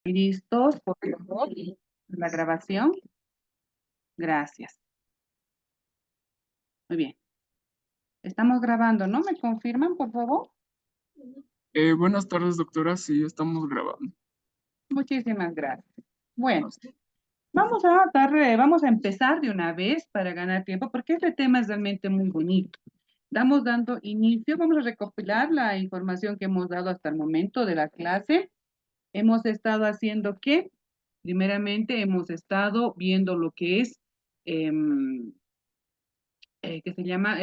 ¿Listos, por favor? La grabación. Gracias. Muy bien. Estamos grabando, ¿no? ¿Me confirman, por favor? Buenas tardes, doctora. Sí, estamos grabando. Muchísimas gracias. Bueno, vamos a empezar de una vez para ganar tiempo, porque este tema es realmente muy bonito. Estamos dando inicio, vamos a recopilar la información que hemos dado hasta el momento de la clase. Hemos estado haciendo ¿qué? Primeramente, hemos estado viendo lo que es que se llama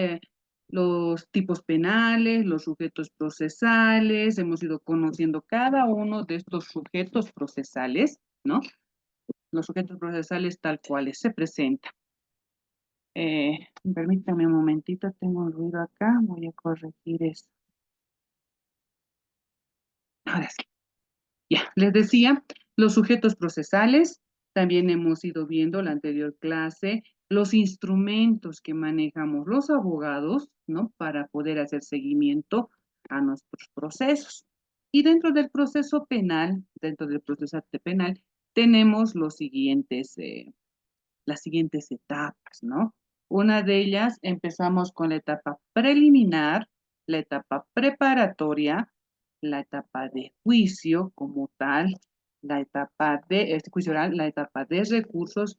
los tipos penales, los sujetos procesales, hemos ido conociendo cada uno de estos sujetos procesales, ¿no? Los sujetos procesales tal cuales se presentan. Permítame un momentito, tengo un ruido acá, voy a corregir eso. Ahora sí. Ya, les decía, los sujetos procesales, también hemos ido viendo la anterior clase, los instrumentos que manejamos los abogados, ¿no? Para poder hacer seguimiento a nuestros procesos. Y dentro del proceso penal, dentro del proceso penal, tenemos las siguientes etapas, ¿no? Una de ellas, empezamos con la etapa preliminar, la etapa preparatoria, la etapa de juicio como tal, la etapa de juicio oral, la etapa de recursos,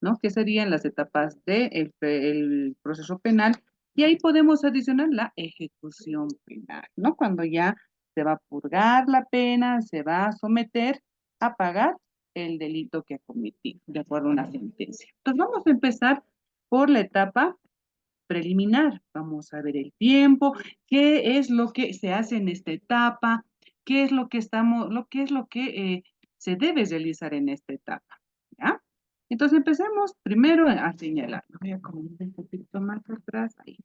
¿no? Que serían las etapas del el proceso penal. Y ahí podemos adicionar la ejecución penal, ¿no? Cuando ya se va a purgar la pena, se va a someter a pagar el delito que ha cometido, de acuerdo a una sentencia. Entonces vamos a empezar por la etapa preliminar. Vamos a ver el tiempo, qué es lo que se hace en esta etapa, qué es lo que se debe realizar en esta etapa, ¿ya? Entonces empecemos primero a señalar. Voy a comentar un poquito más atrás ahí.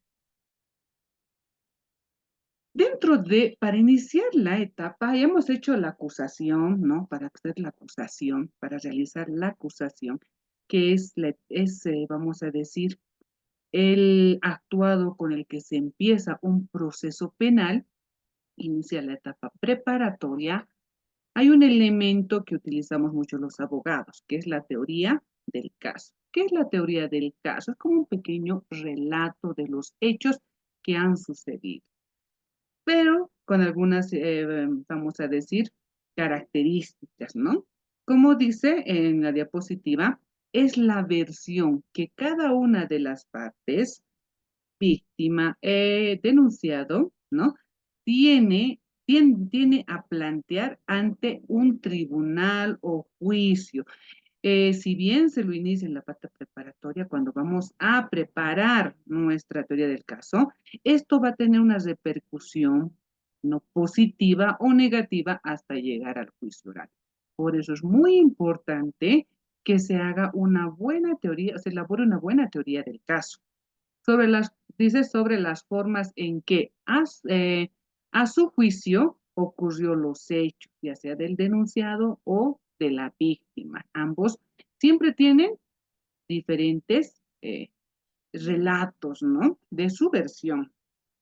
Para iniciar la etapa, hemos hecho la acusación, ¿no? Para hacer la acusación, para realizar la acusación, que vamos a decir, el actuado con el que se empieza un proceso penal, inicia la etapa preparatoria. Hay un elemento que utilizamos mucho los abogados, que es la teoría del caso. ¿Qué es la teoría del caso? Es como un pequeño relato de los hechos que han sucedido, pero con algunas, vamos a decir, características, ¿no? Como dice en la diapositiva, es la versión que cada una de las partes, víctima, denunciado, ¿no? Tiene a plantear ante un tribunal o juicio. Si bien se lo inicia en la parte preparatoria, cuando vamos a preparar nuestra teoría del caso, esto va a tener una repercusión no positiva o negativa hasta llegar al juicio oral. Por eso es muy importante que se haga una buena teoría, se elabore una buena teoría del caso. Dice sobre las formas en que a su juicio ocurrió los hechos, ya sea del denunciado o de la víctima. Ambos siempre tienen diferentes relatos, ¿no? De su versión.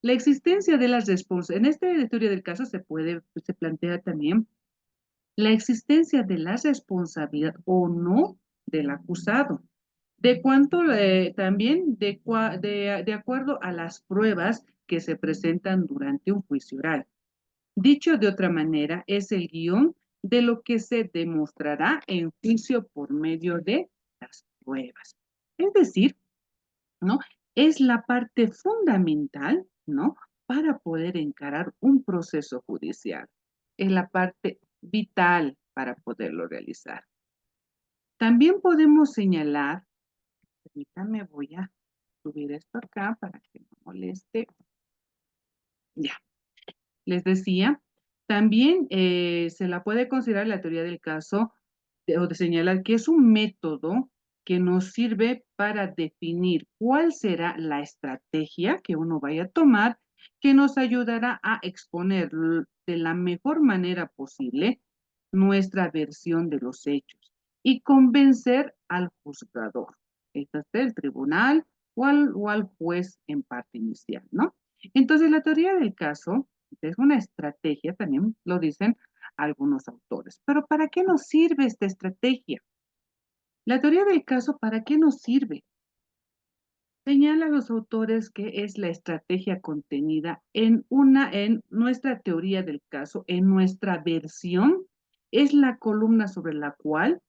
La existencia de las responsabilidades, en esta teoría del caso se plantea también la existencia de la responsabilidad o no del acusado. De cuánto también de acuerdo a las pruebas que se presentan durante un juicio oral. Dicho de otra manera, es el guión de lo que se demostrará en juicio por medio de las pruebas. Es decir, ¿no? Es la parte fundamental, ¿no? Para poder encarar un proceso judicial. Es la parte vital para poderlo realizar. También podemos señalar, permítanme, voy a subir esto acá para que no moleste. Ya, les decía, también se la puede considerar la teoría del caso o de señalar que es un método que nos sirve para definir cuál será la estrategia que uno vaya a tomar, que nos ayudará a exponer de la mejor manera posible nuestra versión de los hechos y convencer al juzgador, este el tribunal o al juez en parte inicial, ¿no? Entonces, la teoría del caso es una estrategia, también lo dicen, algunos autores. Pero ¿para qué nos sirve esta estrategia? La teoría del caso, ¿para qué nos sirve? Señala a los autores que es la estrategia contenida en nuestra teoría del caso, en nuestra versión, es la columna sobre la cual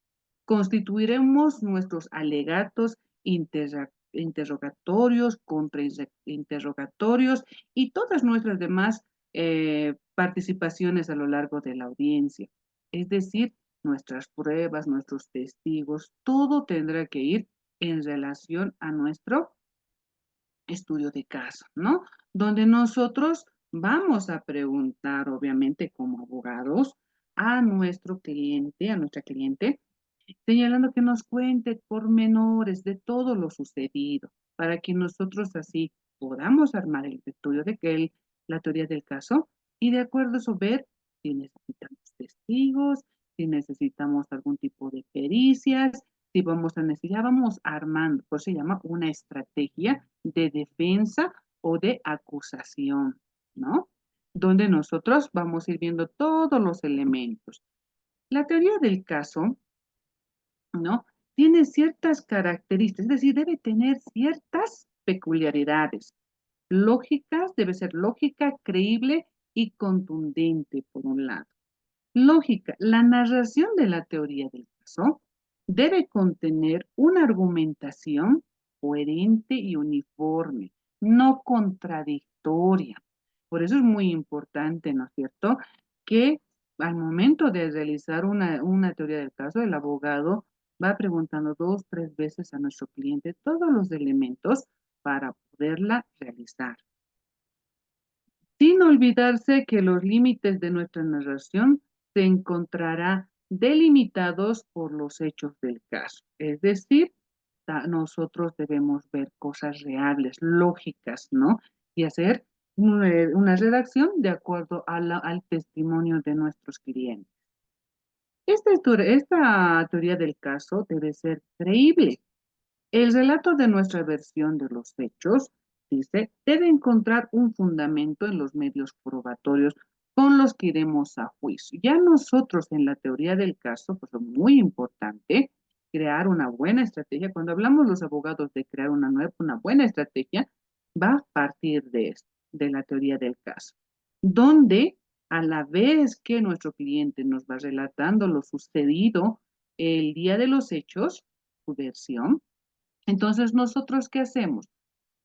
constituiremos nuestros alegatos, interrogatorios, contrainterrogatorios y todas nuestras demás participaciones a lo largo de la audiencia. Es decir, nuestras pruebas, nuestros testigos, todo tendrá que ir en relación a nuestro estudio de caso, ¿no? Donde nosotros vamos a preguntar, obviamente, como abogados, a nuestro cliente, a nuestra cliente, señalando que nos cuente pormenores de todo lo sucedido, para que nosotros así podamos armar el estudio la teoría del caso, y de acuerdo a eso ver si necesitamos testigos, si necesitamos algún tipo de pericias, si vamos a necesitar, vamos armando, por eso se llama una estrategia de defensa o de acusación, ¿no? Donde nosotros vamos a ir viendo todos los elementos. La teoría del caso, ¿no? Tiene ciertas características, es decir, debe tener ciertas peculiaridades. Lógicas, debe ser lógica, creíble y contundente, por un lado. Lógica, la narración de la teoría del caso debe contener una argumentación coherente y uniforme, no contradictoria. Por eso es muy importante, ¿no es cierto?, que al momento de realizar una teoría del caso, el abogado va preguntando 2, 3 veces a nuestro cliente todos los elementos para poderla realizar, sin olvidarse que los límites de nuestra narración se encontrará delimitados por los hechos del caso. Es decir, nosotros debemos ver cosas reales, lógicas, ¿no? Y hacer una redacción de acuerdo al testimonio de nuestros clientes. Esta teoría del caso debe ser creíble. El relato de nuestra versión de los hechos, dice, debe encontrar un fundamento en los medios probatorios con los que iremos a juicio. Ya nosotros en la teoría del caso, pues es muy importante crear una buena estrategia. Cuando hablamos los abogados de crear una buena estrategia, va a partir de esto, de la teoría del caso, donde a la vez que nuestro cliente nos va relatando lo sucedido el día de los hechos, su versión, entonces, ¿nosotros qué hacemos?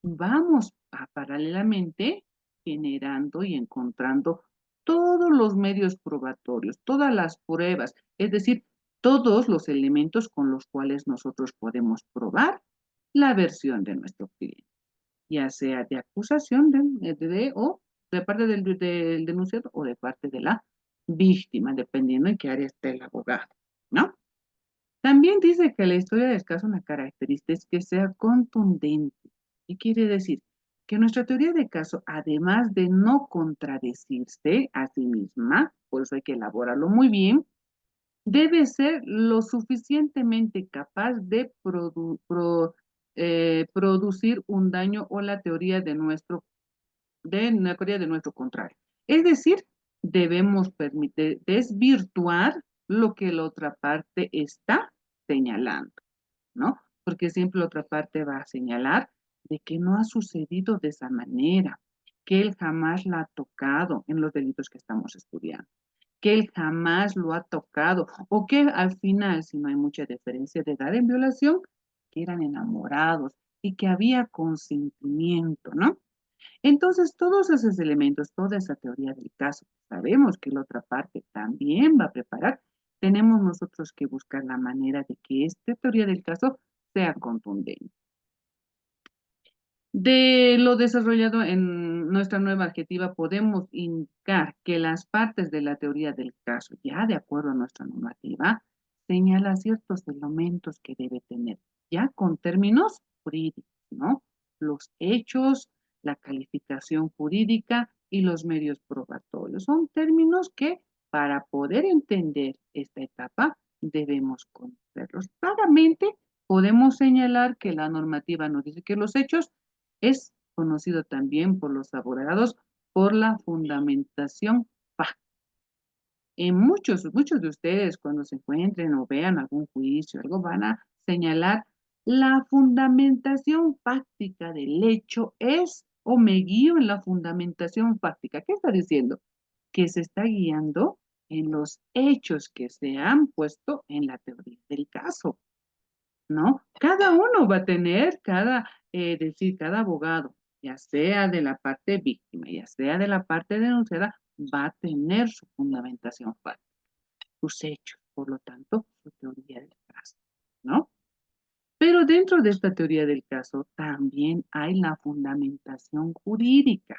Vamos paralelamente generando y encontrando todos los medios probatorios, todas las pruebas, es decir, todos los elementos con los cuales nosotros podemos probar la versión de nuestro cliente, ya sea de acusación o de parte del denunciado o de parte de la víctima, dependiendo en qué área esté el abogado, ¿no? También dice que la historia del caso, una característica es que sea contundente. ¿Qué quiere decir? Que nuestra teoría de caso, además de no contradecirse a sí misma, por eso hay que elaborarlo muy bien, debe ser lo suficientemente capaz de producir un daño o la teoría de nuestro contrario. Es decir, debemos permitir desvirtuar lo que la otra parte está señalando, ¿no? Porque siempre la otra parte va a señalar de que no ha sucedido de esa manera, que él jamás la ha tocado en los delitos que estamos estudiando, que él jamás lo ha tocado, o que al final, si no hay mucha diferencia de edad en violación, que eran enamorados y que había consentimiento, ¿no? Entonces, todos esos elementos, toda esa teoría del caso, sabemos que la otra parte también va a preparar, tenemos nosotros que buscar la manera de que esta teoría del caso sea contundente. De lo desarrollado en nuestra nueva adjetiva, podemos indicar que las partes de la teoría del caso, ya de acuerdo a nuestra normativa, señala ciertos elementos que debe tener, ya con términos jurídicos, ¿no? Los hechos, la calificación jurídica y los medios probatorios. Son términos que para poder entender esta etapa debemos conocerlos. Claramente podemos señalar que la normativa nos dice que los hechos es conocido también por los abogados por la fundamentación fáctica. muchos de ustedes cuando se encuentren o vean algún juicio, algo, van a señalar la fundamentación fáctica del hecho es, o me guío en la fundamentación fáctica. ¿Qué está diciendo? Que se está guiando en los hechos que se han puesto en la teoría del caso, ¿no? Cada uno va a tener, cada abogado, ya sea de la parte víctima, ya sea de la parte denunciada, va a tener su fundamentación fáctica, sus hechos, por lo tanto, su teoría del caso, ¿no? Pero dentro de esta teoría del caso también hay la fundamentación jurídica,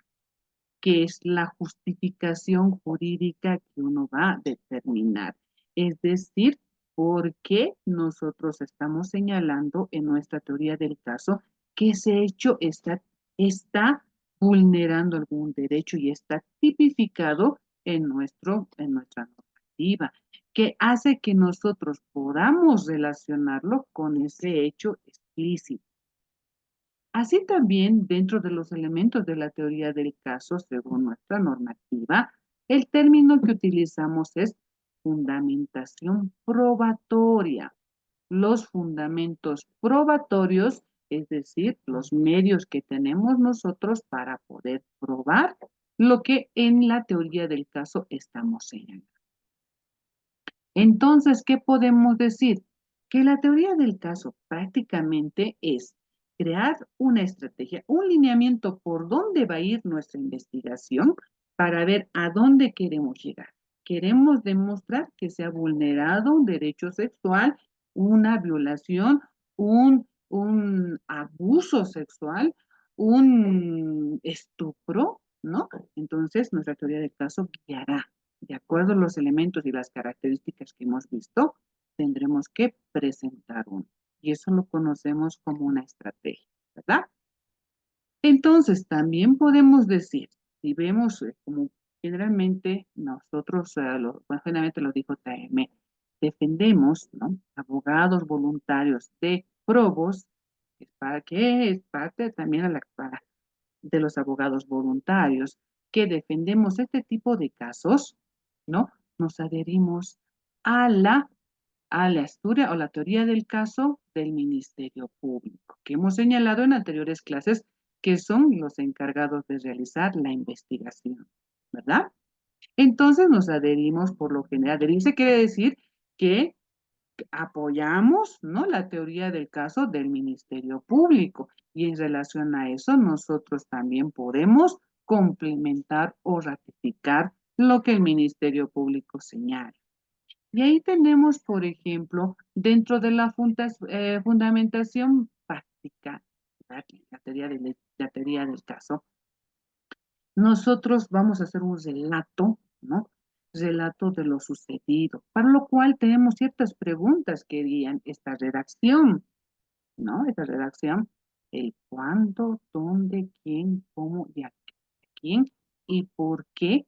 que es la justificación jurídica que uno va a determinar. Es decir, por qué nosotros estamos señalando en nuestra teoría del caso que ese hecho está vulnerando algún derecho y está tipificado en nuestra normativa, que hace que nosotros podamos relacionarlo con ese hecho explícito. Así también, dentro de los elementos de la teoría del caso, según nuestra normativa, el término que utilizamos es fundamentación probatoria. Los fundamentos probatorios, es decir, los medios que tenemos nosotros para poder probar lo que en la teoría del caso estamos señalando. Entonces, ¿qué podemos decir? Que la teoría del caso prácticamente es crear una estrategia, un lineamiento por dónde va a ir nuestra investigación para ver a dónde queremos llegar. Queremos demostrar que se ha vulnerado un derecho sexual, una violación, un abuso sexual, un estupro, ¿no? Entonces, nuestra teoría del caso guiará de acuerdo a los elementos y las características que hemos visto, tendremos que presentar uno. Y eso lo conocemos como una estrategia, ¿verdad? Entonces, también podemos decir, si vemos como generalmente nosotros, bueno, generalmente lo dijo TM, defendemos, ¿no? Abogados voluntarios de probos, que es parte también de los abogados voluntarios que defendemos este tipo de casos, ¿no? Nos adherimos a la historia o la teoría del caso del Ministerio Público, que hemos señalado en anteriores clases que son los encargados de realizar la investigación, ¿verdad? Entonces nos adherimos por lo general. Adherirse quiere decir que apoyamos, ¿no?, la teoría del caso del Ministerio Público y en relación a eso nosotros también podemos complementar o ratificar lo que el Ministerio Público señala. Y ahí tenemos, por ejemplo, dentro de la fundamentación práctica, la teoría del caso, nosotros vamos a hacer un relato, ¿no? Relato de lo sucedido, para lo cual tenemos ciertas preguntas que guían esta redacción, ¿no? Esta redacción, el cuándo, dónde, quién, cómo y a quién y por qué,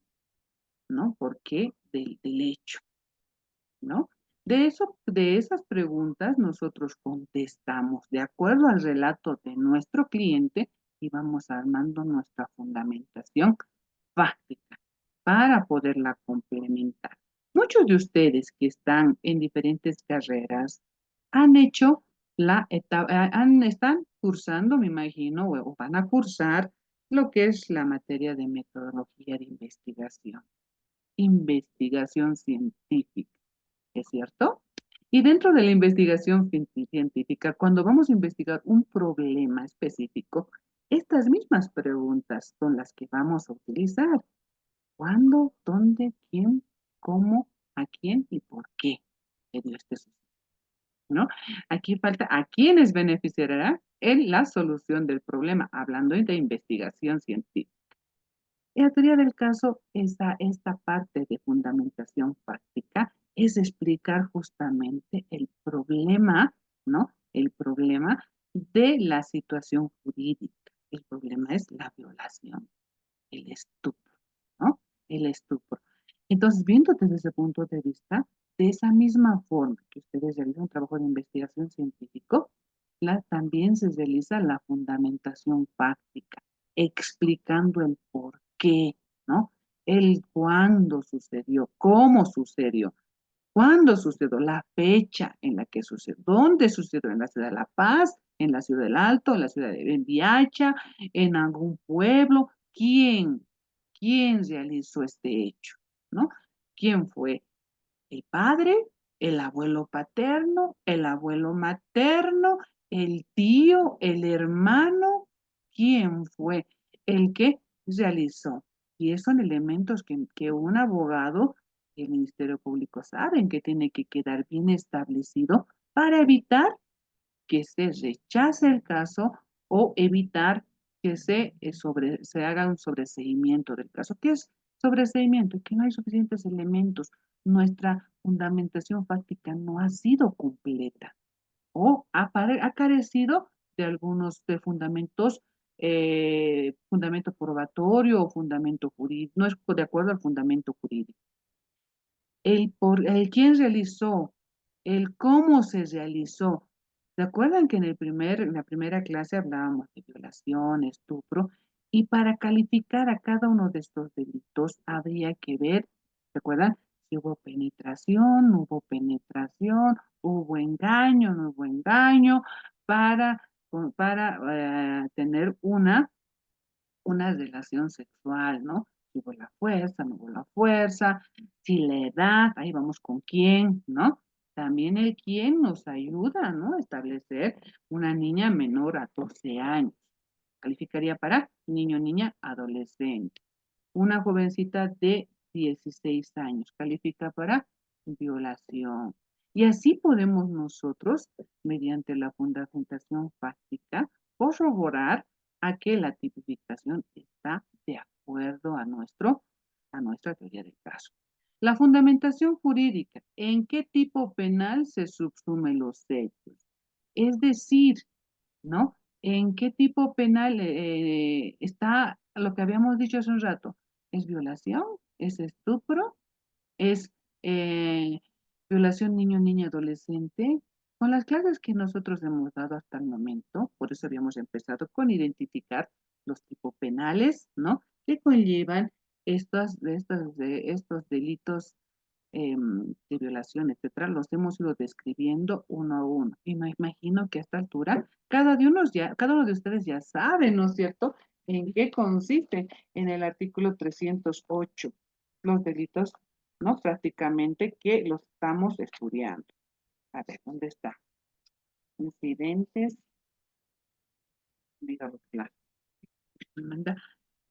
¿no? ¿Por qué del hecho, ¿no? De esas preguntas nosotros contestamos de acuerdo al relato de nuestro cliente y vamos armando nuestra fundamentación fáctica para poderla complementar. Muchos de ustedes que están en diferentes carreras han hecho están cursando, me imagino, o van a cursar lo que es la materia de metodología de investigación científica, ¿es cierto? Y dentro de la investigación científica, cuando vamos a investigar un problema específico, estas mismas preguntas son las que vamos a utilizar. ¿Cuándo, dónde, quién, cómo, a quién y por qué se dio este suceso? ¿No? Aquí falta a quiénes beneficiará en la solución del problema, hablando de investigación científica. En la teoría del caso, esta parte de fundamentación práctica es explicar justamente el problema, ¿no? El problema de la situación jurídica. El problema es la violación, el estupro, ¿no? El estupro. Entonces, viendo desde ese punto de vista, de esa misma forma que ustedes realizan un trabajo de investigación científico, también se realiza la fundamentación fáctica, explicando el por qué, ¿no? el cuándo sucedió, cómo sucedió, cuándo sucedió, la fecha en la que sucedió, dónde sucedió, en la ciudad de La Paz, en la ciudad del Alto, en la ciudad de Vendiacha, en algún pueblo, quién realizó este hecho, ¿no? ¿Quién fue? ¿El padre, el abuelo paterno, el abuelo materno, el tío, el hermano? ¿Quién fue el que realizó? Y esos son elementos que un abogado y el Ministerio Público saben que tiene que quedar bien establecido para evitar que se rechace el caso o evitar que se haga un sobreseimiento del caso. ¿Qué es sobreseimiento? Que no hay suficientes elementos. Nuestra fundamentación fáctica no ha sido completa o ha carecido de algunos de fundamentos, fundamento probatorio o fundamento jurídico, no es de acuerdo al fundamento jurídico. El quién realizó, el cómo se realizó. ¿Se acuerdan que en la primera clase hablábamos de violación, estupro? Y para calificar a cada uno de estos delitos habría que ver, ¿se acuerdan? Si hubo penetración, no hubo penetración, hubo engaño, no hubo engaño, para, tener una relación sexual, ¿no? Si hubo la fuerza, no hubo la fuerza, si la edad, ahí vamos con quién, ¿no? También el quién nos ayuda, ¿no? A establecer una niña menor a 12 años. Calificaría para niño, niña, adolescente. Una jovencita de 16 años califica para violación. Y así podemos nosotros, mediante la fundamentación fáctica, corroborar a que la tipificación está de acuerdo a nuestra teoría del caso. La fundamentación jurídica, ¿en qué tipo penal se subsumen los hechos? Es decir, ¿no? ¿En qué tipo penal está lo que habíamos dicho hace un rato? ¿Es violación? ¿Es estupro? ¿Es eh, violación niño, niña, adolescente? Con las clases que nosotros hemos dado hasta el momento, por eso habíamos empezado con identificar los tipos penales, ¿no? Que conllevan estos delitos de violación, etcétera, los hemos ido describiendo uno a uno. Y me imagino que a esta altura cada uno de ustedes ya sabe, ¿no es cierto?, en qué consiste en el artículo 308 los delitos, ¿no? Prácticamente que los estamos estudiando. A ver, ¿dónde está? Incidentes, dígalo claro.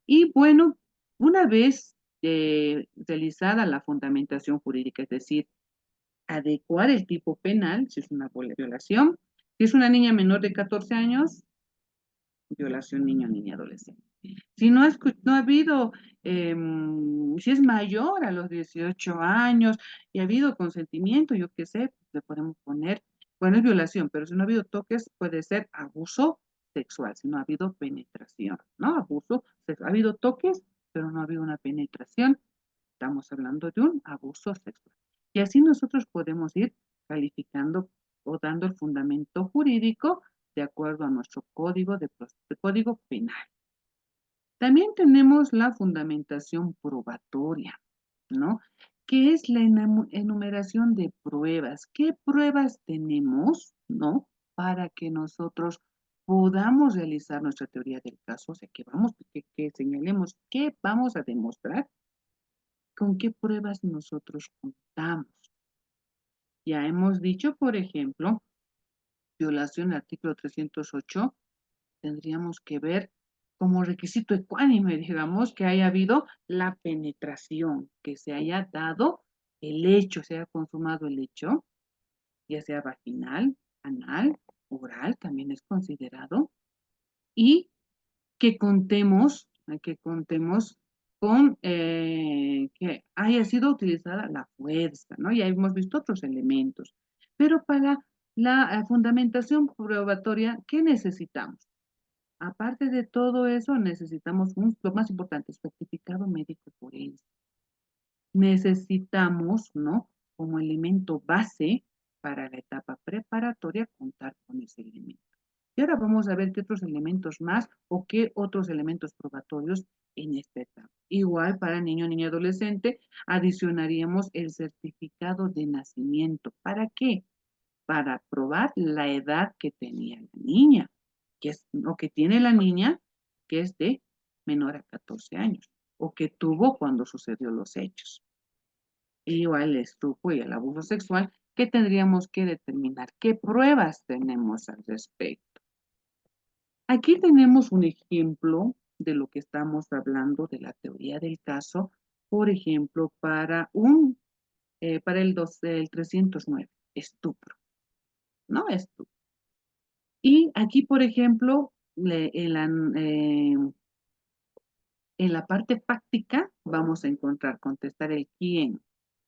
Y bueno, una vez realizada la fundamentación jurídica, es decir, adecuar el tipo penal, si es una violación, si es una niña menor de 14 años, violación niño, niña, adolescente. Si no ha habido, si es mayor a los 18 años y ha habido consentimiento, yo qué sé, le podemos poner, bueno, es violación, pero si no ha habido toques, puede ser abuso sexual, si no ha habido penetración, ¿no? Abuso, ha habido toques, pero no ha habido una penetración, estamos hablando de un abuso sexual. Y así nosotros podemos ir calificando o dando el fundamento jurídico de acuerdo a nuestro código penal. También tenemos la fundamentación probatoria, ¿no? Que es la enumeración de pruebas. ¿Qué pruebas tenemos, ¿no? Para que nosotros podamos realizar nuestra teoría del caso, o sea, que señalemos qué vamos a demostrar, con qué pruebas nosotros contamos. Ya hemos dicho, por ejemplo, violación al artículo 308, tendríamos que ver como requisito ecuánime, digamos, que haya habido la penetración, que se haya dado el hecho, se haya consumado el hecho, ya sea vaginal, anal, oral, también es considerado, y que contemos con que haya sido utilizada la fuerza, ¿no? Ya hemos visto otros elementos. Pero para la fundamentación probatoria, ¿qué necesitamos? Aparte de todo eso, necesitamos lo más importante, certificado médico forense. Necesitamos, ¿no? Como elemento base para la etapa preparatoria, contar con ese elemento. Y ahora vamos a ver qué otros elementos más o qué otros elementos probatorios en esta etapa. Igual para niño, niña, adolescente, adicionaríamos el certificado de nacimiento. ¿Para qué? Para probar la edad que tenía la niña, o que tiene la niña, que es de menor a 14 años, o que tuvo cuando sucedió los hechos. Igual el estupro y el abuso sexual, que tendríamos que determinar qué pruebas tenemos al respecto. Aquí tenemos un ejemplo de lo que estamos hablando de la teoría del caso, por ejemplo, para el 309, estupro, ¿no? Estupro. Y aquí, por ejemplo, en la parte fáctica vamos a encontrar, contestar el quién.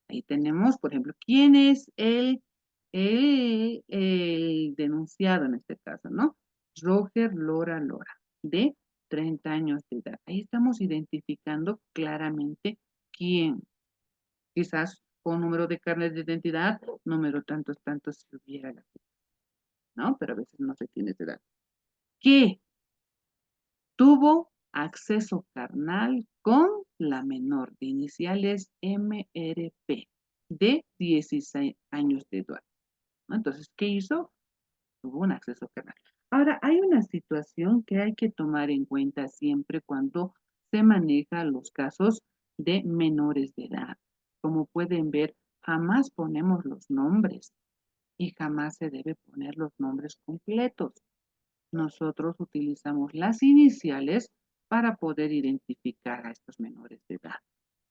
Ahí tenemos, por ejemplo, quién es el denunciado en este caso, ¿no? Roger Lora Lora, de 30 años de edad. Ahí estamos identificando claramente quién. Quizás con número de carnet de identidad, número tantos, tantos si hubiera la, ¿no? Pero a veces no se tiene esa edad. ¿Qué? Tuvo acceso carnal con la menor de iniciales MRP de 16 años de edad, ¿no? Entonces, ¿qué hizo? Tuvo un acceso carnal. Ahora, hay una situación que hay que tomar en cuenta siempre cuando se maneja los casos de menores de edad. Como pueden ver, jamás ponemos los nombres y jamás se debe poner los nombres completos. Nosotros utilizamos las iniciales para poder identificar a estos menores de edad.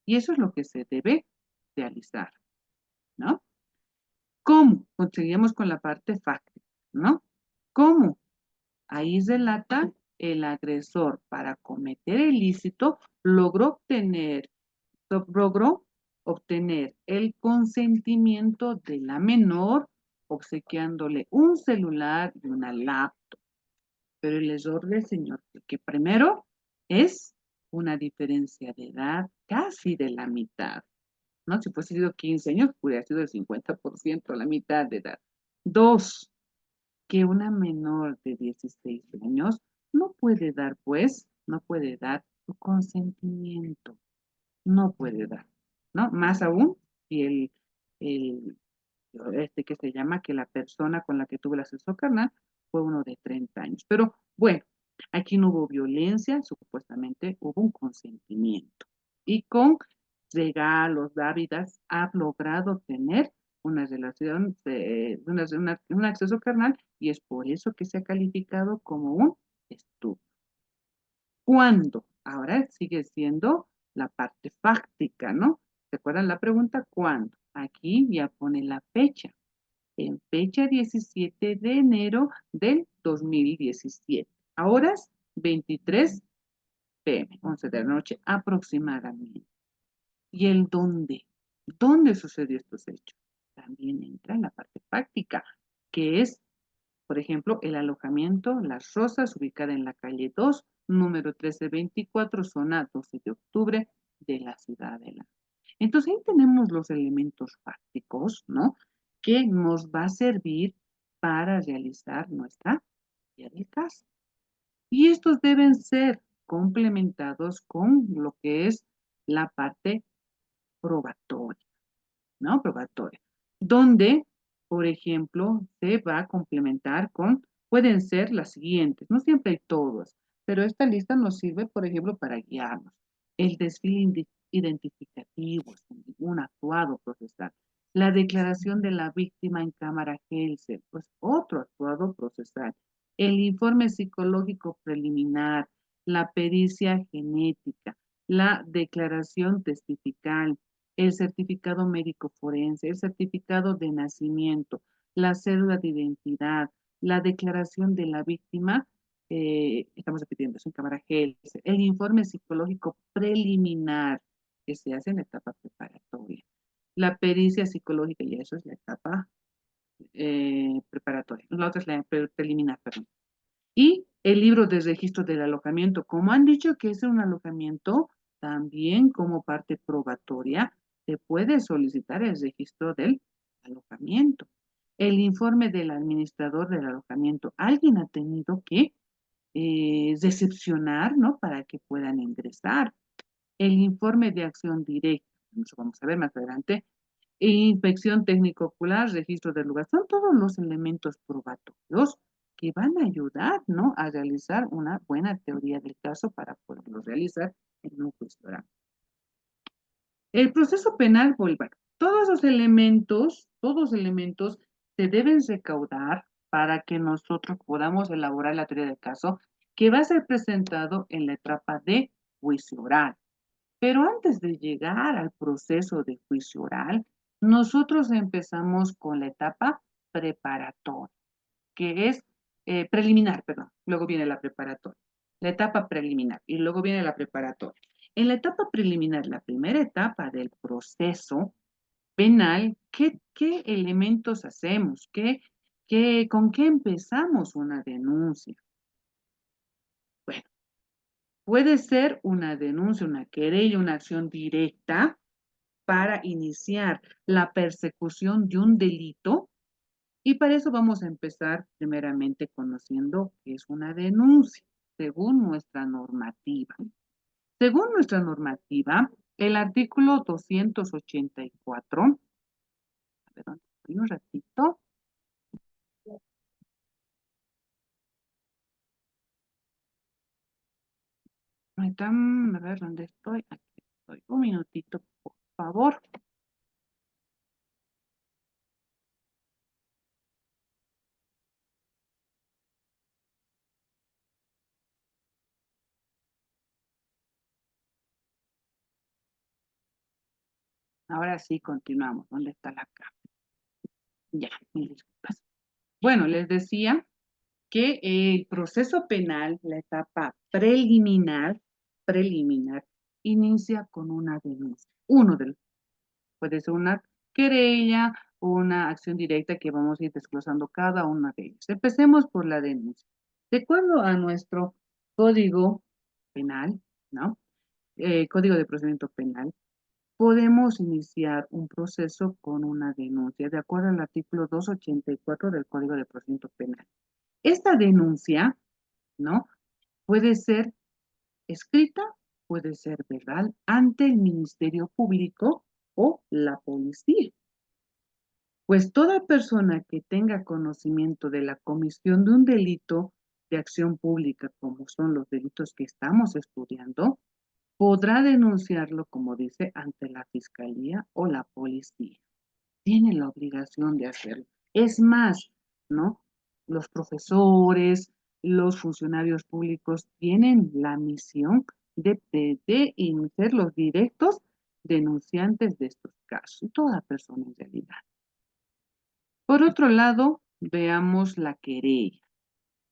Y eso es lo que se debe realizar, ¿no? ¿Cómo? Conseguimos con la parte fáctica, ¿no? ¿Cómo? Ahí relata el agresor para cometer el ilícito logró obtener el consentimiento de la menor obsequiándole un celular y una laptop. Pero el error del señor, que primero es una diferencia de edad casi de la mitad, ¿no? Si fuese sido 15 años, hubiera sido el 50%, la mitad de edad. Dos, que una menor de 16 años no puede dar, pues, no puede dar su consentimiento, no puede dar, ¿no? Más aún, si el que se llama que la persona con la que tuve el acceso carnal fue uno de 30 años. Pero bueno, aquí no hubo violencia, supuestamente hubo un consentimiento. Y con regalos, dávidas, ha logrado tener una relación, un acceso carnal, y es por eso que se ha calificado como un estupro. ¿Cuándo? Ahora sigue siendo la parte fáctica, ¿no? ¿Se acuerdan la pregunta? ¿Cuándo? Aquí ya pone la fecha. En fecha 17 de enero del 2017. A horas 23 p.m., 11 de la noche aproximadamente. ¿Y el dónde? ¿Dónde sucedió estos hechos? También entra en la parte práctica, que es, por ejemplo, el alojamiento Las Rosas, ubicada en la calle 2, número 1324, zona 12 de octubre de la ciudad de La. Entonces ahí tenemos los elementos prácticos, ¿no? Que nos va a servir para realizar nuestra guía del caso. Y estos deben ser complementados con lo que es la parte probatoria, ¿no? Probatoria, donde, por ejemplo, se va a complementar con, pueden ser las siguientes, no siempre hay todas, pero esta lista nos sirve, por ejemplo, para guiarnos. El desfile identificativo, un actuado procesal. La declaración de la víctima en cámara Helsel, pues otro actuado procesal. El informe psicológico preliminar, la pericia genética, la declaración testifical, el certificado médico forense, el certificado de nacimiento, la cédula de identidad, la declaración de la víctima, estamos repitiendo, es en cámara Helsel, el informe psicológico preliminar que se hace en la etapa preparatoria, la pericia psicológica, y eso es la etapa preparatoria, la otra es la preliminar, perdón. Y el libro de registro del alojamiento, como han dicho que es un alojamiento, también como parte probatoria, se puede solicitar el registro del alojamiento. el informe del administrador del alojamiento. Alguien ha tenido que recepcionar, ¿no? Para que puedan ingresar. El informe de acción directa, eso vamos a ver más adelante, inspección técnico ocular, registro del lugar, son todos los elementos probatorios que van a ayudar, ¿no? A realizar una buena teoría del caso para poderlo realizar en un juicio oral. El proceso penal, bueno, todos los elementos se deben recaudar para que nosotros podamos elaborar la teoría del caso que va a ser presentado en la etapa de juicio oral. Pero antes de llegar al proceso de juicio oral, nosotros empezamos con la etapa preparatoria, que es preliminar, perdón. Luego viene la preparatoria. La etapa preliminar y luego viene la preparatoria. En la etapa preliminar, la primera etapa del proceso penal, ¿qué elementos hacemos? ¿Con qué empezamos una denuncia? Bueno, puede ser una denuncia, una querella, una acción directa para iniciar la persecución de un delito. Y para eso vamos a empezar primeramente conociendo qué es una denuncia, según nuestra normativa. Según nuestra normativa, el artículo 284, perdón, un ratito. A ver, ¿dónde estoy? Aquí estoy. Un minutito, por favor. Ahora sí, continuamos. ¿Dónde está la cámara? Ya, mil disculpas. Bueno, les decía que el proceso penal, la etapa preliminar, inicia con una denuncia. Puede ser una querella o una acción directa que vamos a ir desglosando cada una de ellas. Empecemos por la denuncia. De acuerdo a nuestro código penal, ¿no? Código de procedimiento penal, podemos iniciar un proceso con una denuncia, de acuerdo al artículo 284 del Código de Procedimiento Penal. Esta denuncia, ¿no? Puede ser escrita, puede ser verbal, ante el Ministerio Público o la policía. Pues toda persona que tenga conocimiento de la comisión de un delito de acción pública, como son los delitos que estamos estudiando, podrá denunciarlo, como dice, ante la fiscalía o la policía. Tiene la obligación de hacerlo. Es más, ¿no? Los profesores, los funcionarios públicos tienen la misión de ser los directos denunciantes de estos casos, y toda persona en realidad. Por otro lado, veamos la querella.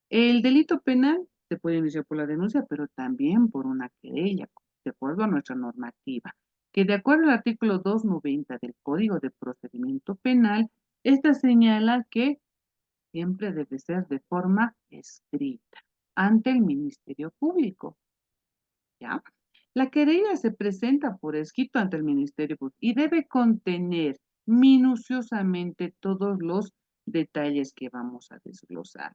El delito penal se puede iniciar por la denuncia, pero también por una querella, de acuerdo a nuestra normativa, que de acuerdo al artículo 290 del Código de Procedimiento Penal, esta señala que siempre debe ser de forma escrita ante el Ministerio Público. ¿Ya? La querella se presenta por escrito ante el Ministerio Público y debe contener minuciosamente todos los detalles que vamos a desglosar.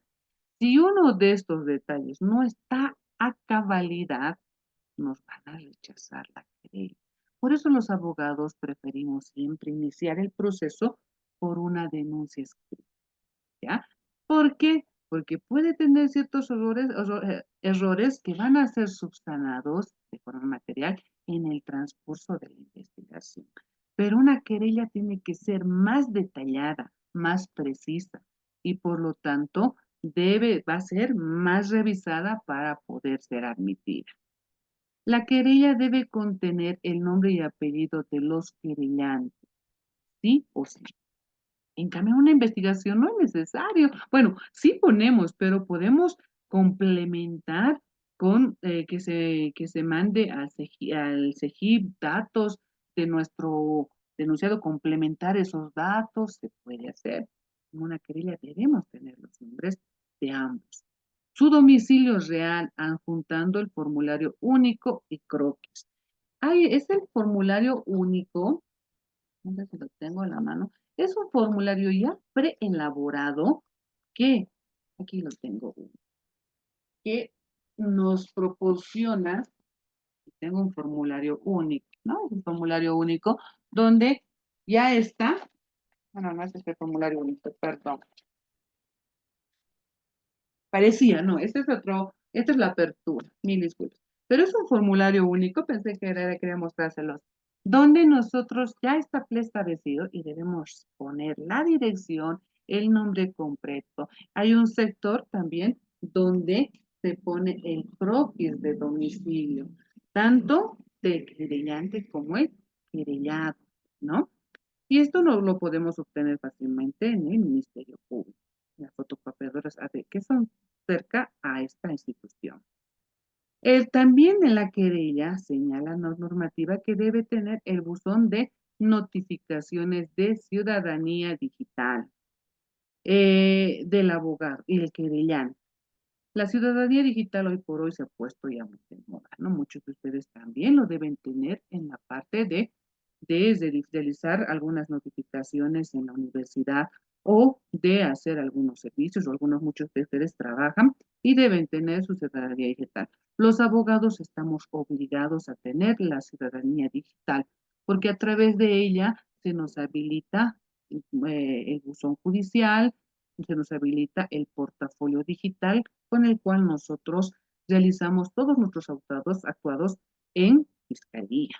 Si uno de estos detalles no está a cabalidad, nos van a rechazar la querella. Por eso los abogados preferimos siempre iniciar el proceso por una denuncia escrita, ¿ya? ¿Por qué? Porque puede tener ciertos errores que van a ser subsanados de forma material en el transcurso de la investigación. Pero una querella tiene que ser más detallada, más precisa y por lo tanto va a ser más revisada para poder ser admitida. La querella debe contener el nombre y apellido de los querellantes, sí o sí. En cambio, una investigación no es necesario. Bueno, sí ponemos, pero podemos complementar con que se mande al CEGIP datos de nuestro denunciado, complementar esos datos, se puede hacer. En una querella debemos tener los nombres de ambos. Su domicilio real, adjuntando el formulario único y croquis. Es el formulario único, no sé si lo tengo en la mano, Es un formulario ya preelaborado que, aquí lo tengo, que nos proporciona, tengo un formulario único, ¿no? Un formulario único donde ya está, bueno, no es este formulario único, perdón. Parecía, no, este es otro, esta es la apertura, mil disculpas. Pero es un formulario único, pensé que quería mostrárselos, donde nosotros ya está preestablecido y debemos poner la dirección, el nombre completo. Hay un sector también donde se pone el croquis de domicilio, tanto del querellante como el querellado, ¿no? Y esto no lo podemos obtener fácilmente en el Ministerio Público, las fotocopiadoras AD, que son cerca a esta institución. También en la querella señala la normativa que debe tener el buzón de notificaciones de ciudadanía digital del abogado y el querellante. La ciudadanía digital hoy por hoy se ha puesto ya muy de moda, ¿no? Muchos de ustedes también lo deben tener en la parte de realizar algunas notificaciones en la universidad o de hacer algunos servicios, o muchos de ustedes trabajan y deben tener su ciudadanía digital. Los abogados estamos obligados a tener la ciudadanía digital porque a través de ella se nos habilita el buzón judicial, se nos habilita el portafolio digital con el cual nosotros realizamos todos nuestros actuados en fiscalía,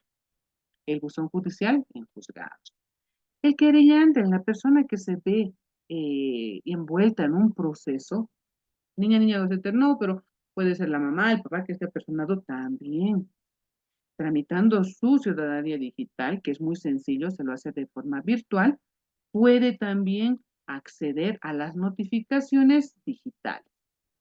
el buzón judicial en juzgados. El querellante, la persona que se ve envuelta en un proceso, niña, adolescente, no, pero puede ser la mamá, el papá que esté personado también, tramitando su ciudadanía digital, que es muy sencillo, se lo hace de forma virtual, puede también acceder a las notificaciones digitales,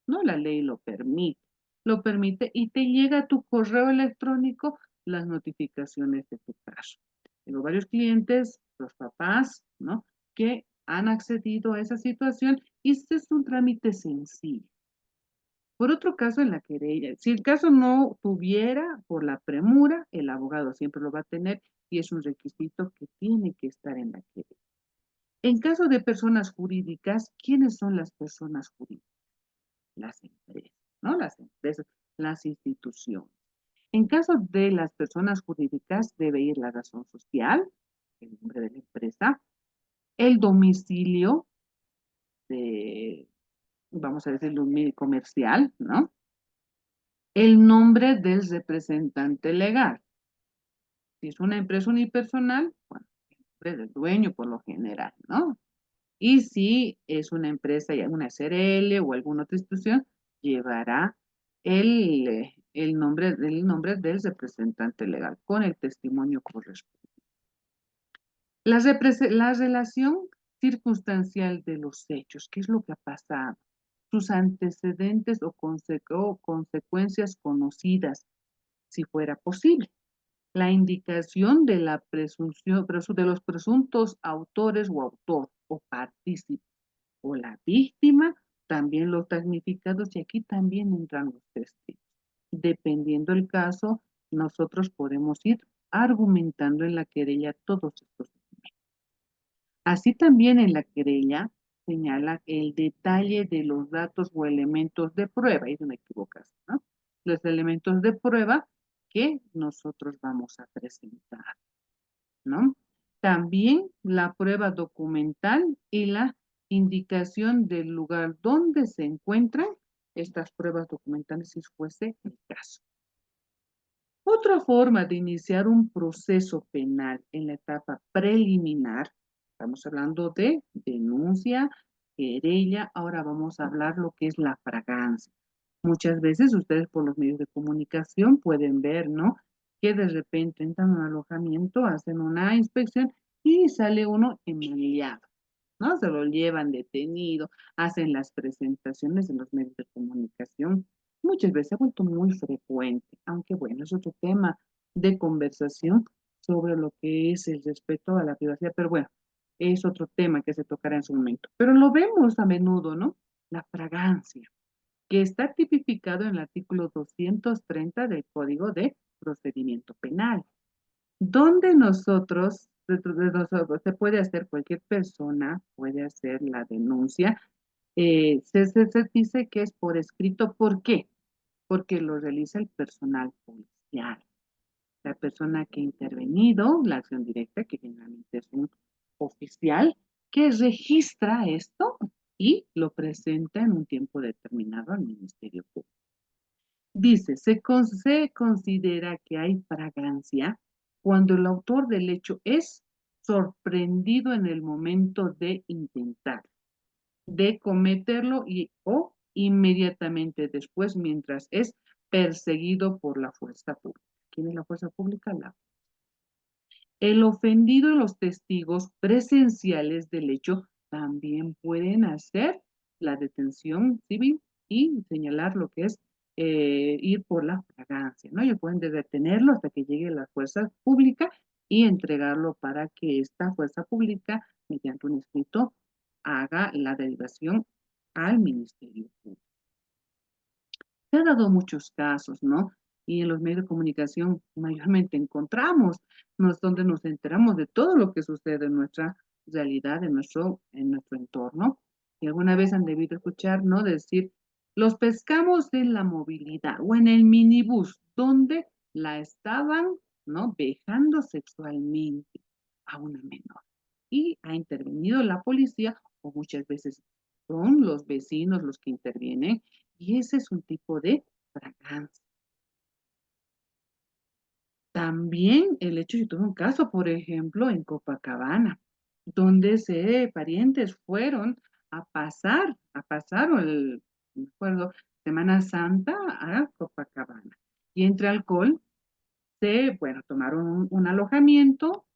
¿no? La ley lo permite y te llega a tu correo electrónico las notificaciones de tu caso. Tengo varios clientes, los papás, ¿no? Que han accedido a esa situación y este es un trámite sencillo. Por otro caso, en la querella, si el caso no tuviera por la premura, el abogado siempre lo va a tener y es un requisito que tiene que estar en la querella. En caso de personas jurídicas, ¿quiénes son las personas jurídicas? Las empresas, ¿no? Las empresas, las instituciones. En caso de las personas jurídicas, debe ir la razón social, el nombre de la empresa, el domicilio de, vamos a decir, un comercial, ¿no? El nombre del representante legal. Si es una empresa unipersonal, bueno, el nombre del dueño por lo general, ¿no? Y si es una empresa, una SRL o alguna otra institución, llevará el nombre del representante legal con el testimonio correspondiente. La relación circunstancial de los hechos, ¿qué es lo que ha pasado? Sus antecedentes o consecuencias conocidas, si fuera posible. La indicación de la presunción, de los presuntos autores o autor o partícipes o la víctima, también los damnificados, y aquí también entran los testigos. Dependiendo del caso, nosotros podemos ir argumentando en la querella todos estos documentos. Así también en la querella señala el detalle de los datos o elementos de prueba, y no me equivocas, ¿no? Los elementos de prueba que nosotros vamos a presentar, ¿no? También la prueba documental y la indicación del lugar donde se encuentran estas pruebas documentales si fuese el caso. Otra forma de iniciar un proceso penal en la etapa preliminar, estamos hablando de denuncia, querella, ahora vamos a hablar lo que es la fragancia. Muchas veces ustedes por los medios de comunicación pueden ver, ¿no? Que de repente entran a un alojamiento, hacen una inspección y sale uno enmaliado, ¿no? Se lo llevan detenido, hacen las presentaciones en los medios de comunicación. Muchas veces se ha vuelto muy frecuente, aunque bueno, es otro tema de conversación sobre lo que es el respeto a la privacidad, pero bueno, es otro tema que se tocará en su momento. Pero lo vemos a menudo, ¿no? La fragancia, que está tipificado en el artículo 230 del Código de Procedimiento Penal, donde nosotros se puede hacer, cualquier persona puede hacer la denuncia. Se dice que es por escrito. ¿Por qué? Porque lo realiza el personal policial. La persona que ha intervenido, la acción directa, que generalmente es un oficial, que registra esto y lo presenta en un tiempo determinado al Ministerio Público. Dice, se considera que hay fragancia cuando el autor del hecho es sorprendido en el momento de intentar, de cometerlo o inmediatamente después mientras es perseguido por la fuerza pública. ¿Quién es la fuerza pública? El ofendido y los testigos presenciales del hecho también pueden hacer la detención civil y señalar lo que es ir por la fragancia, ¿no? Ellos pueden detenerlo hasta que llegue la fuerza pública y entregarlo para que esta fuerza pública, mediante un escrito, haga la derivación al Ministerio Público. Se han dado muchos casos, ¿no? Y en los medios de comunicación mayormente encontramos, donde nos enteramos de todo lo que sucede en nuestra realidad, en nuestro entorno. Y alguna vez han debido escuchar, ¿no? Decir, los pescamos en la movilidad o en el minibús, donde la estaban, ¿no? Vejando sexualmente a una menor. Y ha intervenido la policía, o muchas veces son los vecinos los que intervienen, y ese es un tipo de fragancia. También el hecho, yo tuve un caso, por ejemplo, en Copacabana, donde parientes fueron a pasar me acuerdo, Semana Santa a Copacabana. Y entre alcohol, bueno, tomaron un alojamiento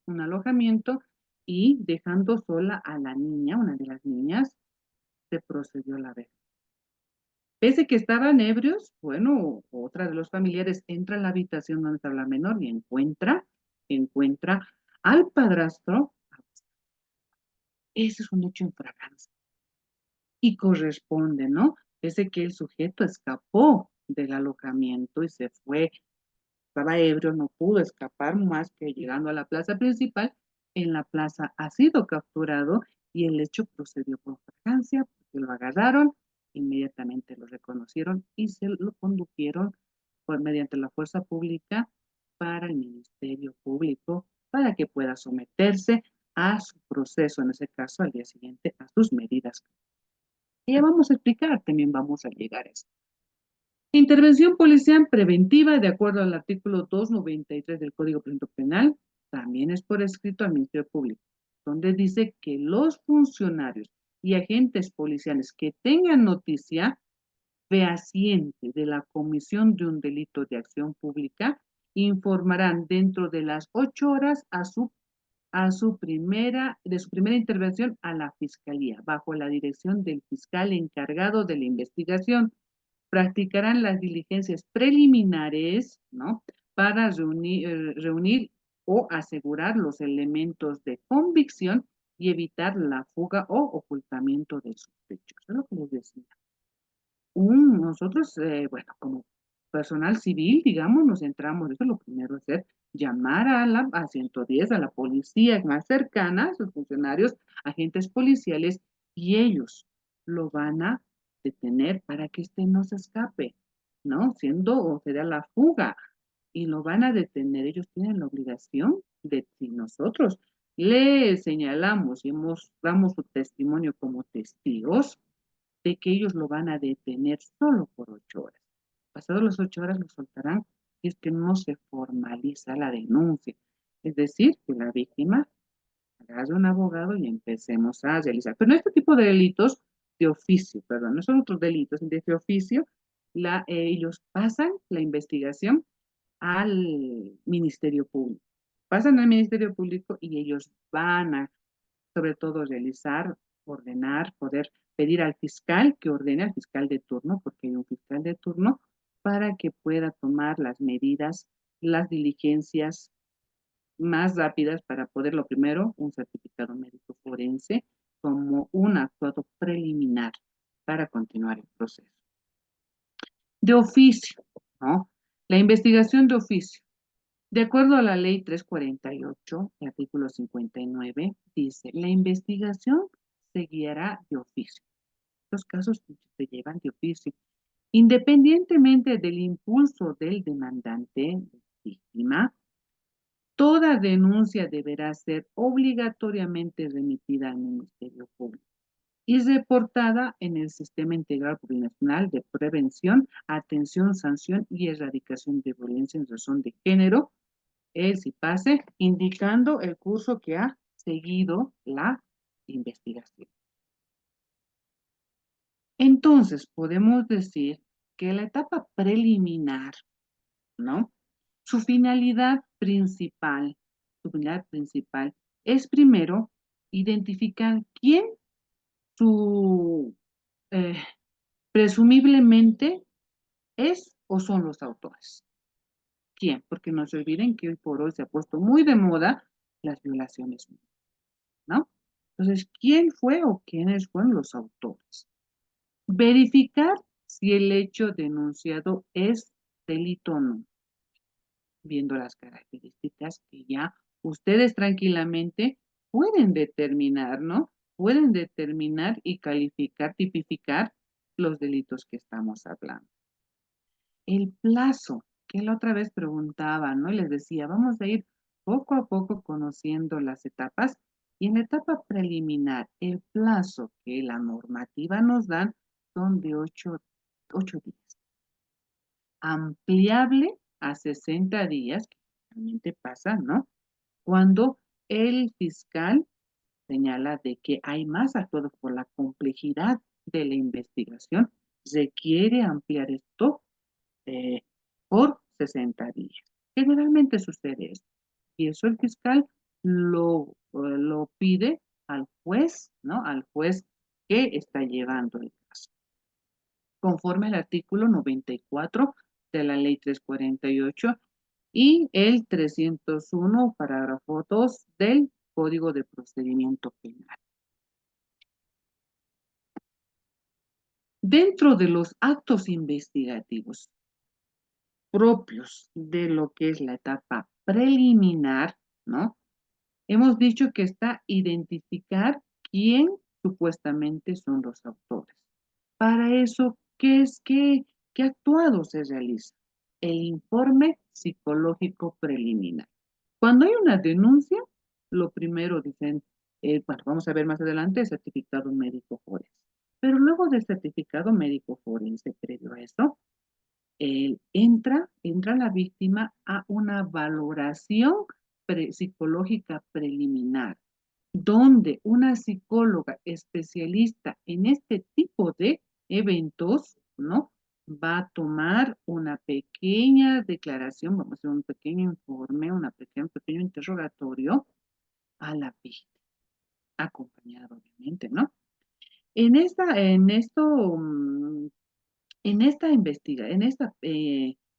y dejando sola a la niña, una de las niñas, se procedió a la vez. Pese que estaban ebrios, bueno, otra de los familiares entra a la habitación donde está la menor y encuentra al padrastro. Ese es un hecho en fragancia y corresponde, ¿no? Pese que el sujeto escapó del alojamiento y se fue, estaba ebrio, no pudo escapar más que llegando a la plaza principal. En la plaza ha sido capturado y el hecho procedió con fragancia porque lo agarraron, inmediatamente lo reconocieron y se lo condujeron mediante la fuerza pública para el Ministerio Público para que pueda someterse a su proceso, en ese caso al día siguiente, a sus medidas. Y ya vamos a explicar, también vamos a llegar a eso. Intervención policial preventiva, de acuerdo al artículo 293 del Código Procesal Penal, también es por escrito al Ministerio Público, donde dice que los funcionarios y agentes policiales que tengan noticia fehaciente de la comisión de un delito de acción pública informarán dentro de las 8 horas de su primera intervención a la Fiscalía, bajo la dirección del fiscal encargado de la investigación. Practicarán las diligencias preliminares, ¿no? Para reunir o asegurar los elementos de convicción y evitar la fuga o ocultamiento de sospechosos. Es lo que les decía. Nosotros, bueno, como personal civil, digamos, nos centramos, eso es lo primero, hacer, llamar a 110, a la policía más cercana, a sus funcionarios, agentes policiales, y ellos lo van a detener para que este no se escape, ¿no? Siendo o será la fuga, y lo van a detener. Ellos tienen la obligación de, si nosotros le señalamos y damos su testimonio como testigos, de que ellos lo van a detener solo por 8 horas. Pasadas las 8 horas lo soltarán si es que no se formaliza la denuncia. Es decir, que la víctima agarre un abogado y empecemos a realizar. Pero en este tipo de delitos de oficio, perdón, no son otros delitos, de oficio, ellos pasan la investigación al Ministerio Público. Pasan al Ministerio Público y ellos van a, sobre todo, realizar, ordenar, poder pedir al fiscal que ordene, al fiscal de turno, porque hay un fiscal de turno, para que pueda tomar las medidas, las diligencias más rápidas para poder, lo primero, un certificado médico forense como un actuado preliminar para continuar el proceso. De oficio, ¿no? La investigación de oficio. De acuerdo a la ley 348, el artículo 59, dice, la investigación se guiará de oficio. Los casos se llevan de oficio. Independientemente del impulso del demandante, víctima, toda denuncia deberá ser obligatoriamente remitida al Ministerio Público y reportada en el Sistema Integral Plurinacional de Prevención, Atención, Sanción y Erradicación de Violencia en razón de género, el CIPASE, indicando el curso que ha seguido la investigación. Entonces, podemos decir que la etapa preliminar, ¿no? Su finalidad principal es primero identificar quién su eh, presumiblemente es o son los autores. ¿Quién? Porque no se olviden que hoy por hoy se ha puesto muy de moda las violaciones, ¿no? Entonces, ¿quién fue o quiénes fueron los autores? Verificar si el hecho denunciado es delito o no, viendo las características que ya ustedes tranquilamente pueden determinar, ¿no? Pueden determinar y calificar, tipificar los delitos que estamos hablando. El plazo, que la otra vez preguntaba, ¿no? Y les decía, vamos a ir poco a poco conociendo las etapas. Y en la etapa preliminar, el plazo que la normativa nos da son de 8 días. Ampliable a 60 días, que realmente pasa, ¿no? Cuando el fiscal señala de que hay más actuados por la complejidad de la investigación, requiere ampliar esto eh, por 60 días. Generalmente sucede esto. Y eso el fiscal lo pide al juez, ¿no? Al juez que está llevando el caso. Conforme al artículo 94 de la ley 348 y el 301, parágrafo 2 del Código de Procedimiento Penal. Dentro de los actos investigativos propios de lo que es la etapa preliminar, ¿no? Hemos dicho que está identificar quién supuestamente son los autores. Para eso, ¿qué actuado se realiza? El informe psicológico preliminar. Cuando hay una denuncia, lo primero dicen, bueno, vamos a ver más adelante, el certificado médico forense. Pero luego del certificado médico forense, previo a eso, entra la víctima a una valoración psicológica preliminar, donde una psicóloga especialista en este tipo de eventos, ¿no? Va a tomar una pequeña declaración, vamos a hacer un pequeño informe, un pequeño interrogatorio a la víctima, acompañado obviamente, ¿no? En este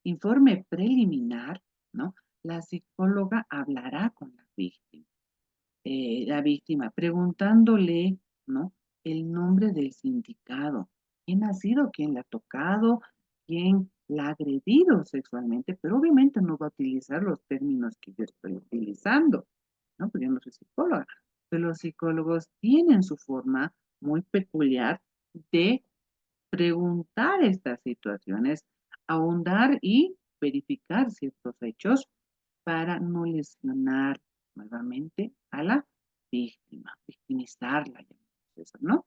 informe preliminar, ¿no? La psicóloga hablará con la víctima, preguntándole, ¿no? El nombre del sindicado, quién ha sido, quién la ha tocado, quién la ha agredido sexualmente, pero obviamente no va a utilizar los términos que yo estoy utilizando, ¿no? Porque yo no soy psicóloga, pero los psicólogos tienen su forma muy peculiar de preguntar estas situaciones, ahondar y verificar ciertos hechos para no lesionar nuevamente a la víctima, victimizarla, eso, ¿no?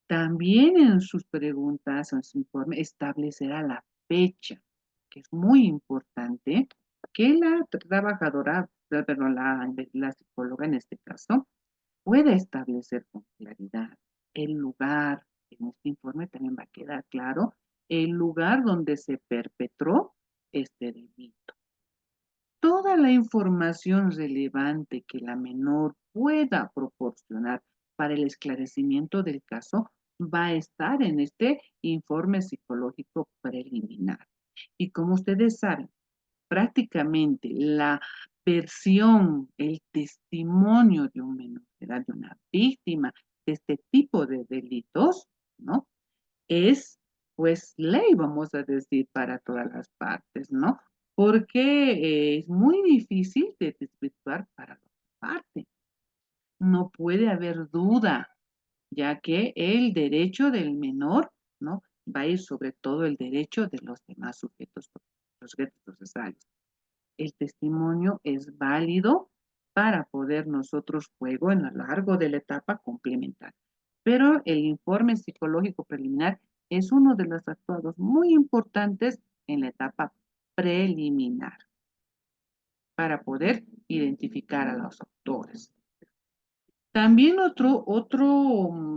También en sus preguntas, en su informe, establecerá la fecha, que es muy importante, que la trabajadora, perdón, la psicóloga en este caso, pueda establecer con claridad el lugar. En este informe también va a quedar claro el lugar donde se perpetró este delito. Toda la información relevante que la menor pueda proporcionar para el esclarecimiento del caso va a estar en este informe psicológico preliminar. Y como ustedes saben, prácticamente la versión, el testimonio de un menor de edad, de una víctima de este tipo de delitos, ¿no? Es, pues, ley, vamos a decir, para todas las partes, ¿no? porque es muy difícil de desvirtuar para la otra parte. No puede haber duda, ya que el derecho del menor, ¿no?, va a ir sobre todo el derecho de los demás sujetos, los sujetos procesales. El testimonio es válido para poder nosotros luego, en lo largo de la etapa, complementar. Pero el informe psicológico preliminar es uno de los actuados muy importantes en la etapa preliminar para poder identificar a los autores. También otro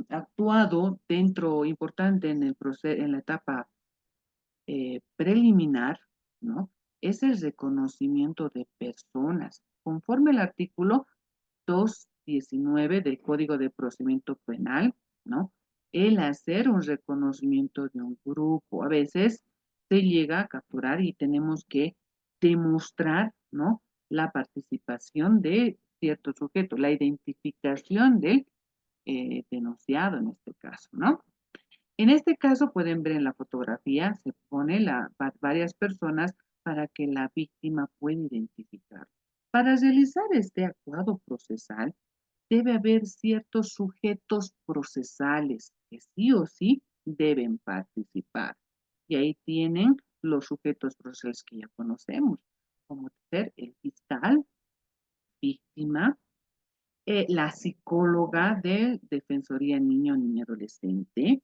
actuado dentro importante en en la etapa preliminar, ¿no?, es el reconocimiento de personas. Conforme al artículo 219 del Código de Procedimiento Penal, ¿no?, el hacer un reconocimiento de un grupo. A veces se llega a capturar y tenemos que demostrar, ¿no?, la participación de cierto sujeto, la identificación del denunciado en este caso, ¿no? En este caso pueden ver en la fotografía, se pone varias personas para que la víctima pueda identificar. Para realizar este actuado procesal, debe haber ciertos sujetos procesales que sí o sí deben participar. Y ahí tienen los sujetos procesales que ya conocemos, como ser el fiscal, víctima, la psicóloga de Defensoría Niño, Niña, Adolescente,